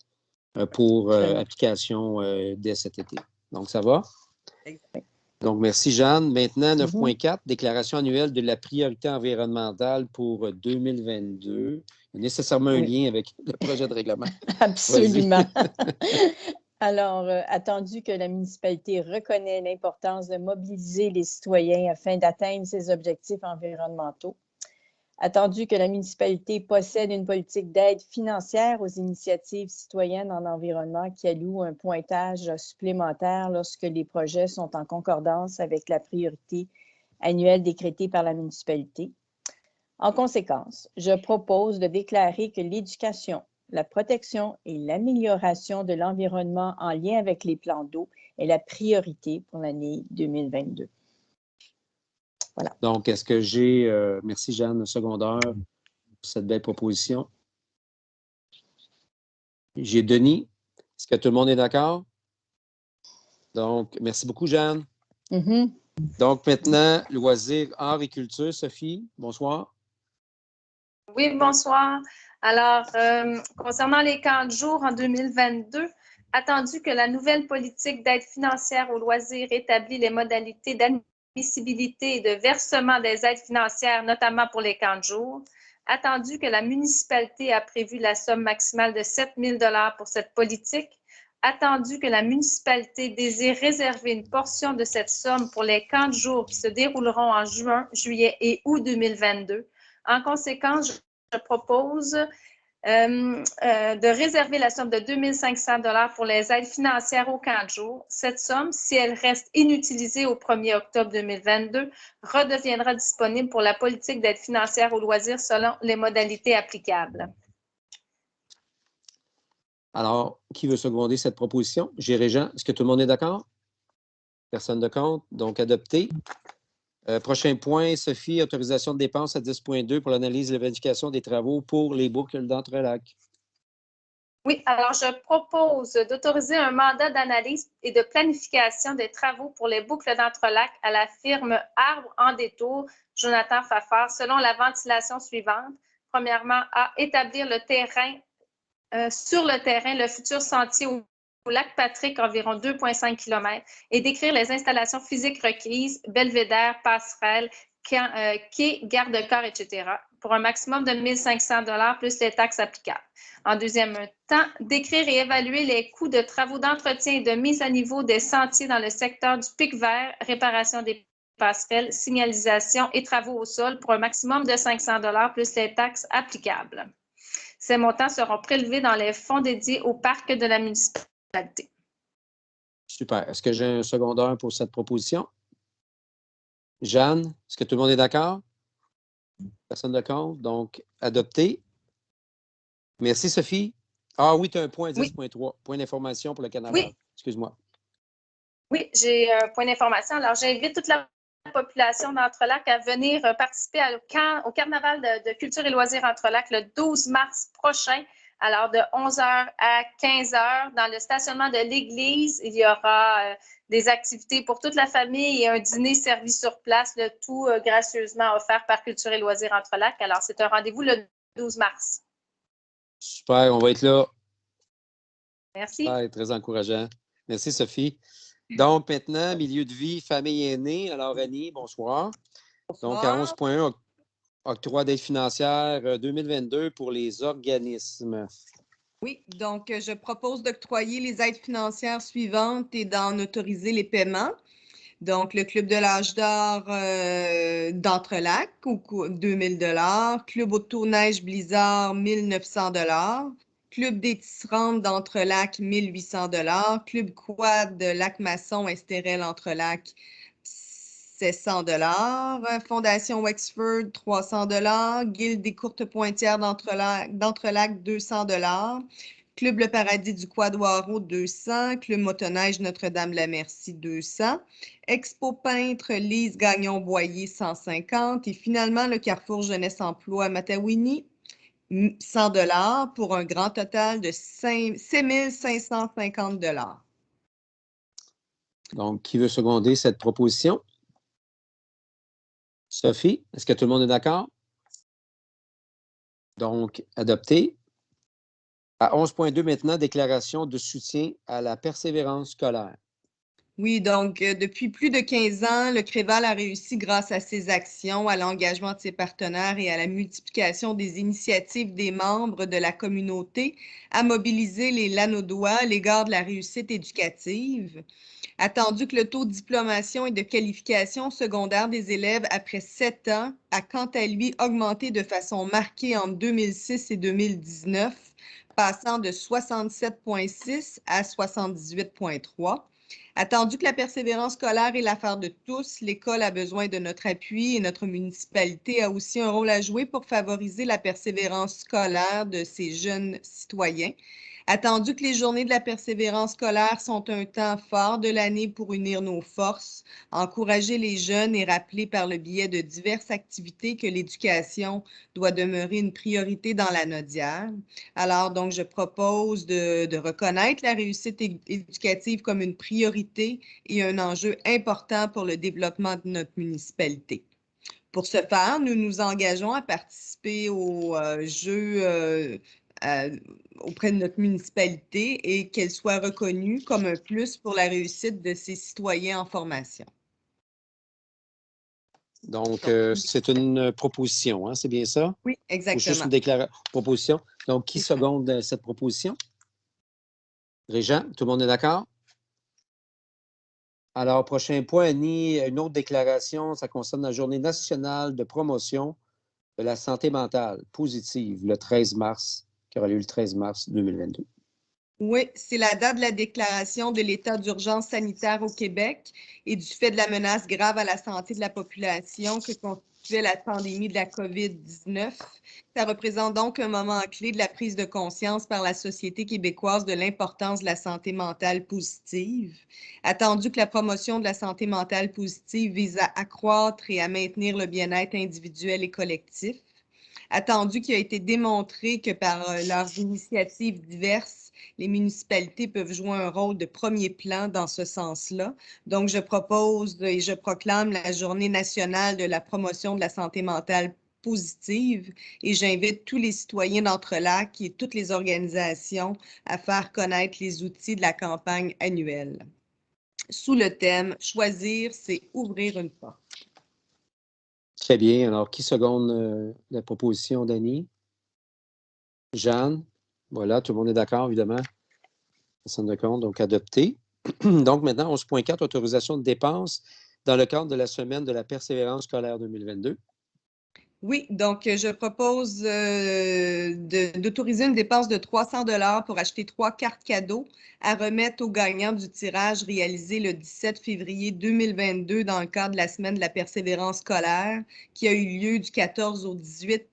pour application dès cet été. Donc, ça va? Exact. Donc, merci, Jeanne. Maintenant, 9.4, déclaration annuelle de la priorité environnementale pour 2022. Il y a nécessairement un lien avec le projet de règlement. Absolument. Alors, attendu que la municipalité reconnaît l'importance de mobiliser les citoyens afin d'atteindre ses objectifs environnementaux, Attendu que la municipalité possède une politique d'aide financière aux initiatives citoyennes en environnement qui alloue un pointage supplémentaire lorsque les projets sont en concordance avec la priorité annuelle décrétée par la municipalité. En conséquence, je propose de déclarer que l'éducation, la protection et l'amélioration de l'environnement en lien avec les plans d'eau est la priorité pour l'année 2022. Voilà. Donc, est-ce que j'ai... merci, Jeanne, le secondaire, pour cette belle proposition. J'ai Denis. Est-ce que tout le monde est d'accord? Donc, merci beaucoup, Jeanne. Donc, maintenant, loisirs, arts et culture. Sophie, bonsoir. Oui, bonsoir. Alors, concernant les camps de jour en 2022, attendu que la nouvelle politique d'aide financière aux loisirs établit les modalités d'admissibilité et de versement des aides financières, notamment pour les camps de jour, attendu que la municipalité a prévu la somme maximale de 7 000 $ pour cette politique, attendu que la municipalité désire réserver une portion de cette somme pour les camps de jour qui se dérouleront en juin, juillet et août 2022. En conséquence, je propose de réserver la somme de 2 500 $ pour les aides financières au camp de jour. Cette somme, si elle reste inutilisée au 1er octobre 2022, redeviendra disponible pour la politique d'aide financière aux loisirs selon les modalités applicables. Alors, qui veut seconder cette proposition? J'ai Régent. Est-ce que tout le monde est d'accord? Personne de contre. Donc, adopté. Prochain point, Sophie, autorisation de dépenses à 10.2 pour l'analyse et l'évaluation des travaux pour les boucles d'Entrelacs. Oui, alors je propose d'autoriser un mandat d'analyse et de planification des travaux pour les boucles d'Entrelacs à la firme Arbre en détour, Jonathan Fafard, selon la ventilation suivante. Premièrement, à établir le terrain, sur le terrain, le futur sentier au lac Patrick, environ 2,5 km, et décrire les installations physiques requises, belvédère, passerelle, quai, garde-corps, etc., pour un maximum de 1 500 $ plus les taxes applicables. En deuxième temps, décrire et évaluer les coûts de travaux d'entretien et de mise à niveau des sentiers dans le secteur du pic vert, réparation des passerelles, signalisation et travaux au sol pour un maximum de 500 $ plus les taxes applicables. Ces montants seront prélevés dans les fonds dédiés au parc de la municipalité. Super. Est-ce que j'ai un secondaire pour cette proposition? Jeanne, est-ce que tout le monde est d'accord? Personne de contre? Donc, adopté. Merci, Sophie. Ah oui, tu as un point 10.3. Oui. Point d'information pour le carnaval. Oui. Excuse-moi. Oui, j'ai un point d'information. Alors, j'invite toute la population d'Entrelacs à venir participer au carnaval de culture et loisirs Entrelacs le 12 mars prochain. Alors, de 11h à 15h, dans le stationnement de l'église, il y aura des activités pour toute la famille et un dîner servi sur place, le tout gracieusement offert par Culture et loisirs Entrelacs. Alors, c'est un rendez-vous le 12 mars. Super, on va être là. Merci. Super, très encourageant. Merci, Sophie. Donc, maintenant, milieu de vie, famille aînée. Alors, Annie, bonsoir. Bonsoir. Donc, à 11.1, octroi d'aide financière 2022 pour les organismes. Oui, donc je propose d'octroyer les aides financières suivantes et d'en autoriser les paiements. Donc, le Club de l'âge d'or d'Entrelacs, 2 000 $. Club Auto-Neige Blizzard, 1 900 $. Club des tisserandes d'Entrelacs, 1 800 $. Club Quad de Lac-Masson, Estérel, Entrelacs, 700 $. Fondation Wexford, 300 $. Guilde des courtes pointières d'Entrelacs, 200 $. Club Le Paradis du Quadoiro, 200. Club Motoneige Notre-Dame-la-Merci, 200. Expo Peintre Lise Gagnon-Boyer, 150. Et finalement, le Carrefour Jeunesse Emploi Matawini, 100 $ pour un grand total de 6 550 $. Donc, qui veut seconder cette proposition? Sophie, est-ce que tout le monde est d'accord? Donc, adopté. À 11.2 maintenant, déclaration de soutien à la persévérance scolaire. Oui, donc depuis plus de 15 ans, le Créval a réussi grâce à ses actions, à l'engagement de ses partenaires et à la multiplication des initiatives des membres de la communauté à mobiliser les Lanaudois à l'égard de la réussite éducative. Attendu que le taux de diplomation et de qualification secondaire des élèves après 7 ans a quant à lui augmenté de façon marquée entre 2006 et 2019, passant de 67,6 à 78,3. Attendu que la persévérance scolaire est l'affaire de tous, l'école a besoin de notre appui et notre municipalité a aussi un rôle à jouer pour favoriser la persévérance scolaire de ces jeunes citoyens. Attendu que les journées de la persévérance scolaire sont un temps fort de l'année pour unir nos forces, encourager les jeunes et rappeler par le biais de diverses activités que l'éducation doit demeurer une priorité dans la Nodière. Alors, donc, je propose de reconnaître la réussite éducative comme une priorité et un enjeu important pour le développement de notre municipalité. Pour ce faire, nous nous engageons à participer aux Jeux auprès de notre municipalité et qu'elle soit reconnue comme un plus pour la réussite de ses citoyens en formation. Donc, c'est une proposition, hein, c'est bien ça? Oui, Ou juste exactement. une proposition. Donc, qui seconde cette proposition? Régent, tout le monde est d'accord? Alors, prochain point, Annie, une autre déclaration, ça concerne la Journée nationale de promotion de la santé mentale positive, le 13 mars, qui aura lieu le 13 mars 2022. Oui, c'est la date de la déclaration de l'état d'urgence sanitaire au Québec et du fait de la menace grave à la santé de la population que constituait la pandémie de la COVID-19. Ça représente donc un moment clé de la prise de conscience par la société québécoise de l'importance de la santé mentale positive. Attendu que la promotion de la santé mentale positive vise à accroître et à maintenir le bien-être individuel et collectif. Attendu qu'il a été démontré que par leurs initiatives diverses, les municipalités peuvent jouer un rôle de premier plan dans ce sens-là. Donc, je propose et je proclame la Journée nationale de la promotion de la santé mentale positive et j'invite tous les citoyens d'Entrelacs et toutes les organisations à faire connaître les outils de la campagne annuelle. Sous le thème « Choisir, c'est ouvrir une porte ». Très bien. Alors, qui seconde la proposition d'Annie? Jeanne? Voilà, tout le monde est d'accord, évidemment. Personne de compte, donc adopté. Donc, maintenant, 11.4, autorisation de dépenses dans le cadre de la semaine de la persévérance scolaire 2022. Oui, donc je propose d'autoriser une dépense de 300 $ pour acheter 3 cartes cadeaux à remettre aux gagnants du tirage réalisé le 17 février 2022 dans le cadre de la semaine de la persévérance scolaire qui a eu lieu du 14 au 18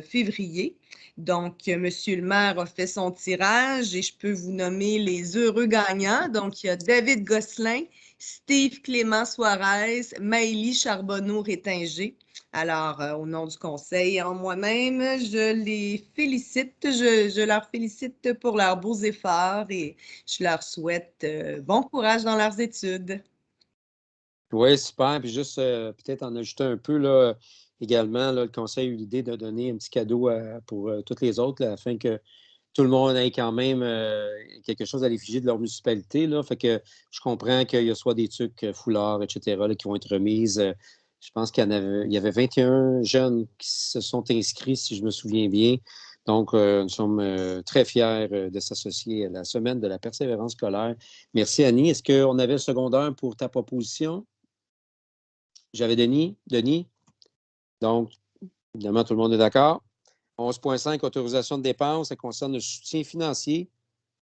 février. Donc, Monsieur le maire a fait son tirage et je peux vous nommer les heureux gagnants. Donc, il y a David Gosselin, Steve Clément Suarez, Maëlie Charbonneau-Rétinger. Alors, au nom du conseil, en moi-même, je les félicite. Je leur félicite pour leurs beaux efforts et je leur souhaite bon courage dans leurs études. Oui, super. Puis juste peut-être en ajouter un peu là, également, là, le conseil a eu l'idée de donner un petit cadeau pour toutes les autres là, afin que tout le monde ait quand même quelque chose à l'effigie de leur municipalité. Là. Fait que je comprends qu'il y a soit des trucs foulards, etc., là, qui vont être remises. Je pense qu'il y avait 21 jeunes qui se sont inscrits, si je me souviens bien. Donc, nous sommes très fiers de s'associer à la semaine de la persévérance scolaire. Merci, Annie. Est-ce qu'on avait le secondaire pour ta proposition? J'avais Denis. Donc, évidemment, tout le monde est d'accord. 11.5, autorisation de dépenses, ça concerne le soutien financier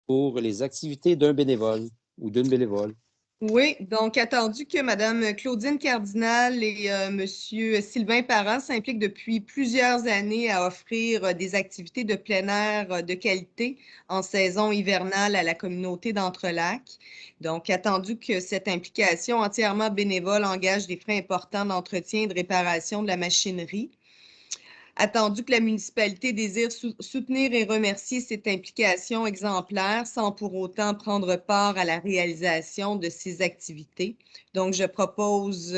pour les activités d'un bénévole ou d'une bénévole. Oui, donc attendu que Mme Claudine Cardinal et M. Sylvain Parent s'impliquent depuis plusieurs années à offrir des activités de plein air de qualité en saison hivernale à la communauté d'Entrelacs. Donc, attendu que cette implication entièrement bénévole engage des frais importants d'entretien et de réparation de la machinerie. Attendu que la municipalité désire soutenir et remercier cette implication exemplaire sans pour autant prendre part à la réalisation de ces activités. Donc, je propose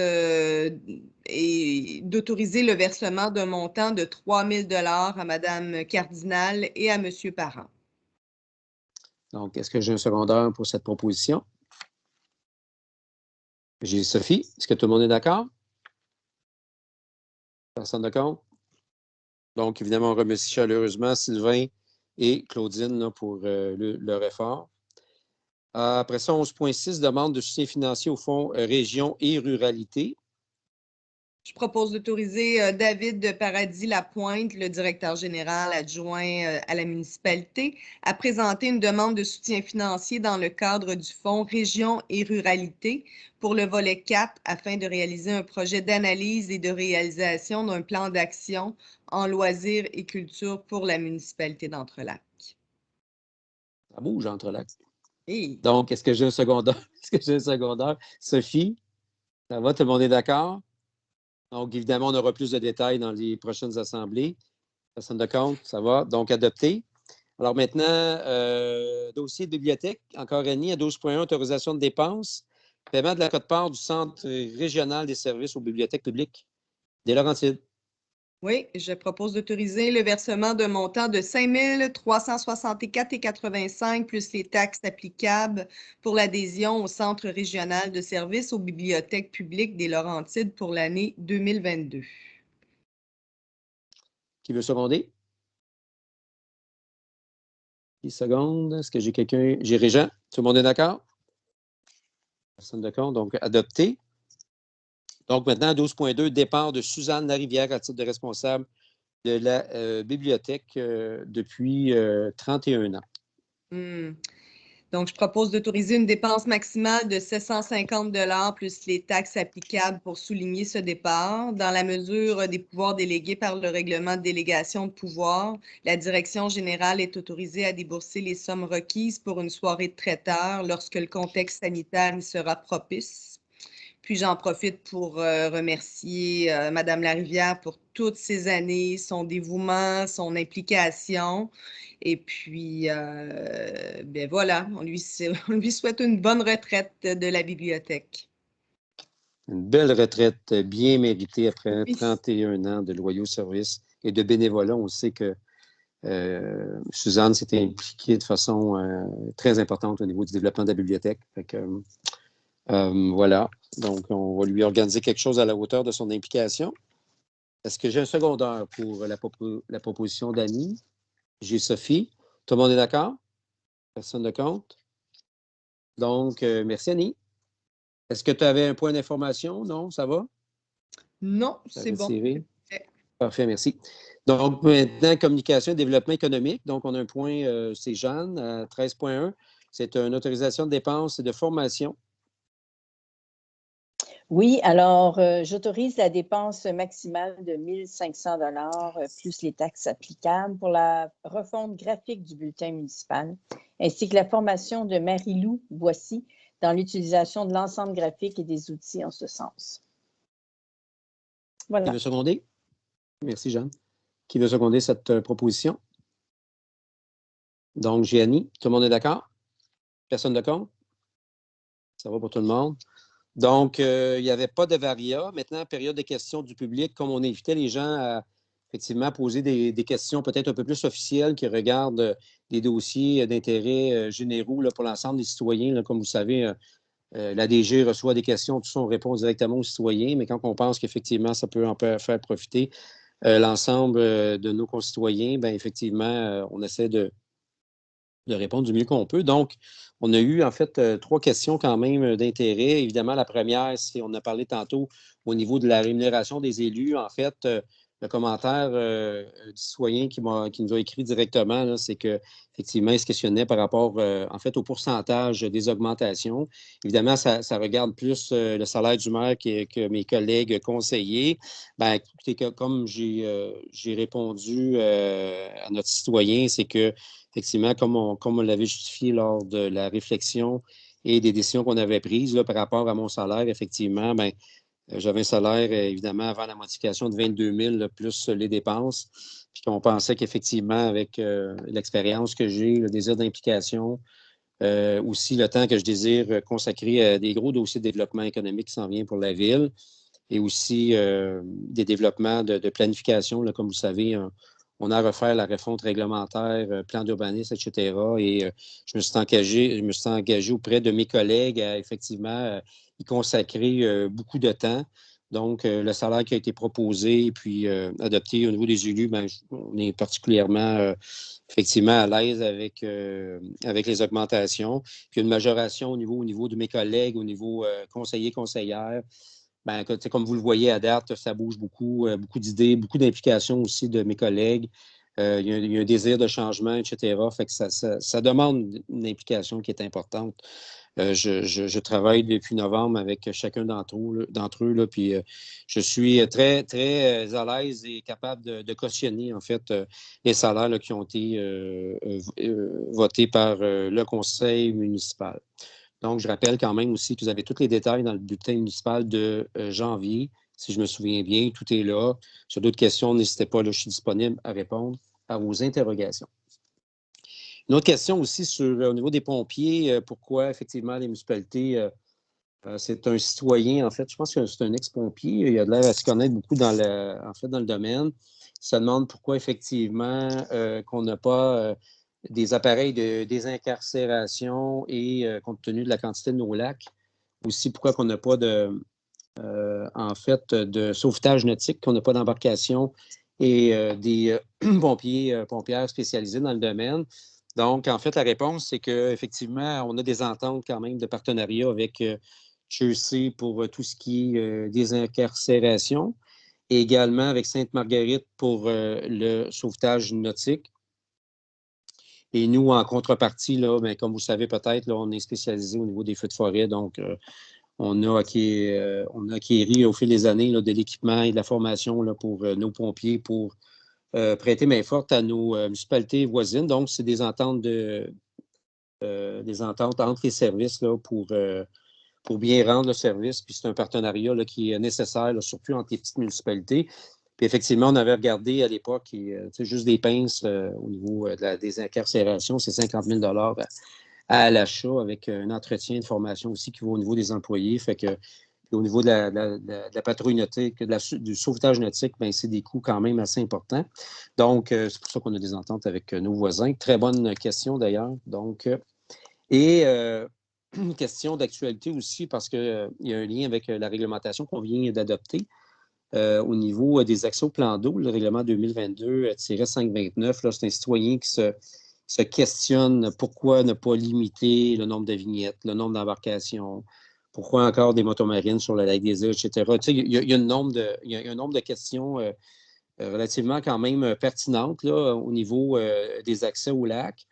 d'autoriser le versement d'un montant de 3 000 $ à Mme Cardinal et à M. Parent. Donc, est-ce que j'ai un secondaire pour cette proposition? J'ai Sophie. Est-ce que tout le monde est d'accord? Personne de compte? Donc, évidemment, on remercie chaleureusement Sylvain et Claudine là, pour leur effort. Après ça, 11,6, demande de soutien financier au fonds région et ruralité. Je propose d'autoriser David de Paradis-Lapointe, le directeur général adjoint à la municipalité, à présenter une demande de soutien financier dans le cadre du fonds Région et Ruralité pour le volet 4 afin de réaliser un projet d'analyse et de réalisation d'un plan d'action en loisirs et culture pour la municipalité d'Entrelacs. Ça bouge entre là. Hey. Donc, est-ce que j'ai un secondaire? Est-ce que j'ai un secondaire? Sophie, ça va? Tout le monde est d'accord? Donc, évidemment, on aura plus de détails dans les prochaines assemblées. Personne de compte, ça va. Donc, adopté. Alors maintenant, dossier de bibliothèque, encore Annie, à 12,1, autorisation de dépenses, paiement de la quote-part du Centre régional des services aux bibliothèques publiques des Laurentides. Oui, je propose d'autoriser le versement d'un montant de 5 364,85 plus les taxes applicables pour l'adhésion au Centre régional de services aux bibliothèques publiques des Laurentides pour l'année 2022. Qui veut seconder? 10 secondes. Est-ce que j'ai quelqu'un? J'ai Régent. Tout le monde est d'accord? Personne de compte. Donc, adopté. Donc, maintenant, 12,2, départ de Suzanne Larivière à titre de responsable de la bibliothèque depuis 31 ans. Donc, je propose d'autoriser une dépense maximale de 750 $ plus les taxes applicables pour souligner ce départ. Dans la mesure des pouvoirs délégués par le règlement de délégation de pouvoir, la direction générale est autorisée à débourser les sommes requises pour une soirée de traiteur lorsque le contexte sanitaire y sera propice. Puis j'en profite pour remercier Mme Larivière pour toutes ces années, son dévouement, son implication. Et puis, ben voilà, on lui souhaite une bonne retraite de la bibliothèque. Une belle retraite bien méritée après 31 ans de loyaux services et de bénévolat. On sait que Suzanne s'était impliquée de façon très importante au niveau du développement de la bibliothèque. Fait que, voilà. Donc, on va lui organiser quelque chose à la hauteur de son implication. Est-ce que j'ai un secondaire pour la proposition d'Annie? J'ai Sophie. Tout le monde est d'accord? Personne de compte? Donc, merci Annie. Est-ce que tu avais un point d'information? Non, ça va? Non, c'est bon. Parfait, merci. Donc, maintenant, communication et développement économique. Donc, on a un point, c'est Jeanne, à 13,1. C'est une autorisation de dépenses et de formation. Oui, alors, j'autorise la dépense maximale de 1 500 $ plus les taxes applicables pour la refonte graphique du bulletin municipal, ainsi que la formation de Marie-Lou Boissy dans l'utilisation de l'ensemble graphique et des outils en ce sens. Voilà. Qui veut seconder? Merci, Jeanne. Qui veut seconder cette proposition? Donc, j'ai Annie. Tout le monde est d'accord? Personne de compte? Ça va pour tout le monde. Donc, il n'y avait pas de varia. Maintenant, période de questions du public, comme on invitait les gens à effectivement poser des questions peut-être un peu plus officielles qui regardent des dossiers d'intérêt généraux là, pour l'ensemble des citoyens. Là, comme vous savez, la DG reçoit des questions, tout ça, on répond directement aux citoyens, mais quand on pense qu'effectivement, ça peut en faire profiter l'ensemble de nos concitoyens, bien, effectivement, on essaie de répondre du mieux qu'on peut. Donc, on a eu en fait 3 questions quand même d'intérêt. Évidemment, la première, c'est, on a parlé tantôt au niveau de la rémunération des élus. En fait, le commentaire du citoyen qui nous a écrit directement, c'est qu'effectivement, il se questionnait par rapport en fait au pourcentage des augmentations. Évidemment, ça regarde plus le salaire du maire que mes collègues conseillers. Bien, écoutez, comme j'ai répondu à notre citoyen, c'est que effectivement, comme on l'avait justifié lors de la réflexion et des décisions qu'on avait prises là, par rapport à mon salaire, effectivement, bien, j'avais un salaire, évidemment, avant la modification de 22 000 là, plus les dépenses. Puis qu'on pensait qu'effectivement, avec l'expérience que j'ai, le désir d'implication, aussi le temps que je désire consacrer à des gros dossiers de développement économique qui s'en viennent pour la ville, et aussi des développements de planification, là, comme vous savez, on a à refaire la refonte réglementaire, plan d'urbanisme, etc. Et je me suis engagé auprès de mes collègues à effectivement y consacrer beaucoup de temps Donc, le salaire qui a été proposé et puis adopté au niveau des élus, ben, on est particulièrement, effectivement, à l'aise avec les augmentations. Puis une majoration au niveau de mes collègues, au niveau conseillers, conseillères. Ben, comme vous le voyez à date, ça bouge beaucoup, beaucoup d'idées, beaucoup d'implications aussi de mes collègues. Il y a un désir de changement, etc. Fait que ça demande une implication qui est importante. Je travaille depuis novembre avec chacun d'entre eux là, puis je suis très, très à l'aise et capable de cautionner, en fait, les salaires là, qui ont été votés par le conseil municipal. Donc, je rappelle quand même aussi que vous avez tous les détails dans le bulletin municipal de janvier. Si je me souviens bien, tout est là. Sur d'autres questions, n'hésitez pas, là, je suis disponible à répondre à vos interrogations. Une autre question aussi au niveau des pompiers, pourquoi effectivement les municipalités, c'est un citoyen, en fait, je pense que c'est un ex-pompier, il a l'air à se connaître beaucoup dans le domaine. Il se demande pourquoi effectivement qu'on n'a pas des appareils de désincarcération et compte tenu de la quantité de nos lacs, aussi pourquoi qu'on n'a pas en fait, de sauvetage nautique, qu'on n'a pas d'embarcation et des pompières spécialisées dans le domaine. Donc, en fait, la réponse, c'est qu'effectivement, on a des ententes quand même de partenariat avec HEC pour tout ce qui est désincarcération et également avec Sainte-Marguerite pour le sauvetage nautique. Et nous, en contrepartie, là, bien, comme vous le savez peut-être, là, on est spécialisé au niveau des feux de forêt. Donc, on a acquéri au fil des années là, de l'équipement et de la formation là, pour nos pompiers pour prêter main forte à nos municipalités voisines. Donc, c'est des ententes entre les services là, pour bien rendre le service. Puis c'est un partenariat là, qui est nécessaire, là, surtout entre les petites municipalités. Puis effectivement, on avait regardé à l'époque, juste des pinces au niveau de la désincarcération, c'est 50 000 à l'achat avec un entretien de formation aussi qui va au niveau des employés. Fait que au niveau de la patrouille nautique, du sauvetage nautique, ben, c'est des coûts quand même assez importants. Donc, c'est pour ça qu'on a des ententes avec nos voisins. Très bonne question d'ailleurs. Donc, une question d'actualité aussi parce qu'il y a un lien avec la réglementation qu'on vient d'adopter au niveau des accès au plan d'eau, le règlement 2022-529. C'est un citoyen qui se questionne pourquoi ne pas limiter le nombre de vignettes, le nombre d'embarcations, pourquoi encore des motomarines sur le lac des Îles, etc. Il y a un nombre de questions relativement quand même pertinentes là, au niveau des accès au lac.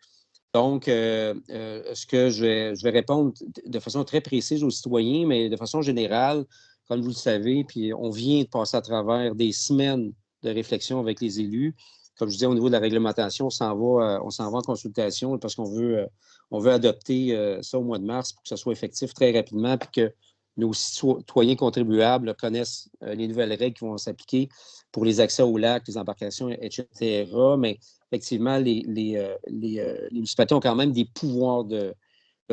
Donc, ce que je vais répondre de façon très précise aux citoyens, mais de façon générale, comme vous le savez, puis on vient de passer à travers des semaines de réflexion avec les élus. Comme je disais, au niveau de la réglementation, on s'en va en consultation parce qu'on veut adopter ça au mois de mars pour que ça soit effectif très rapidement puis que nos citoyens contribuables connaissent les nouvelles règles qui vont s'appliquer pour les accès aux lacs, les embarcations, etc. Mais effectivement, les municipalités ont quand même des pouvoirs de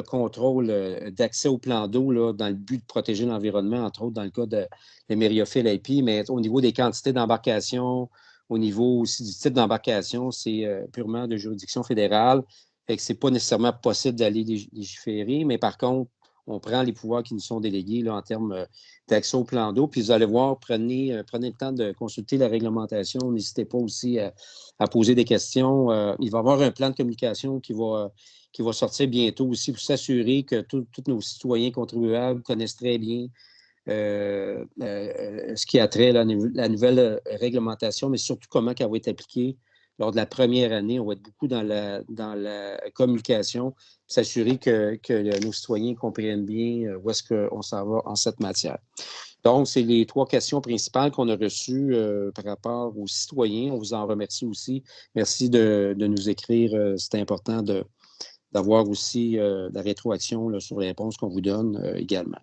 contrôle d'accès au plan d'eau là, dans le but de protéger l'environnement, entre autres dans le cas de Mériophile IP, mais au niveau des quantités d'embarcations, au niveau aussi du type d'embarcation, c'est purement de juridiction fédérale. Fait que c'est pas nécessairement possible d'aller légiférer, mais par contre, on prend les pouvoirs qui nous sont délégués là, en termes d'accès au plan d'eau. Puis vous allez voir, prenez le temps de consulter la réglementation. N'hésitez pas aussi à poser des questions. Il va y avoir un plan de communication qui va sortir bientôt aussi pour s'assurer que tous nos citoyens contribuables connaissent très bien ce qui a trait à la nouvelle réglementation, mais surtout comment elle va être appliquée lors de la première année. On va être beaucoup dans la communication, s'assurer que nos citoyens comprennent bien où est-ce qu'on s'en va en cette matière. Donc, c'est les 3 questions principales qu'on a reçues par rapport aux citoyens. On vous en remercie aussi. Merci de nous écrire. C'est important d'avoir aussi la rétroaction là, sur les réponses qu'on vous donne également.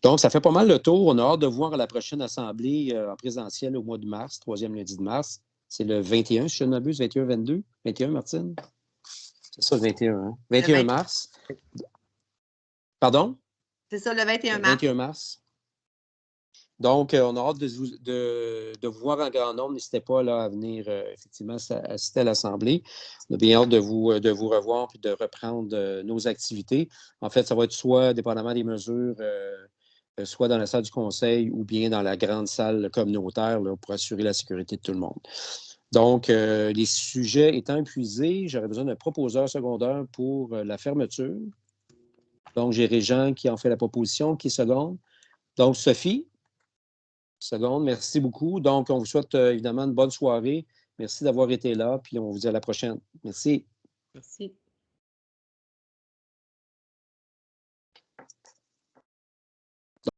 Donc, ça fait pas mal le tour. On a hâte de voir à la prochaine assemblée en présentiel au mois de mars, 3e lundi de mars. C'est le 21, si je ne m'abuse, 21-22. 21, Martine? C'est ça, le 21, hein? 21 mars. Pardon? C'est ça, le 21 mars. 21 mars. Donc, on a hâte de vous voir en grand nombre. N'hésitez pas là, à venir effectivement assister à l'Assemblée. On a bien hâte de vous revoir et de reprendre nos activités. En fait, ça va être soit, dépendamment des mesures soit dans la salle du conseil ou bien dans la grande salle communautaire là, pour assurer la sécurité de tout le monde. Donc, les sujets étant épuisés, j'aurais besoin d'un proposeur secondaire pour la fermeture. Donc, j'ai Régent qui en fait la proposition, qui seconde. Donc, Sophie, seconde, merci beaucoup. Donc, on vous souhaite évidemment une bonne soirée. Merci d'avoir été là, puis on vous dit à la prochaine. Merci. Merci.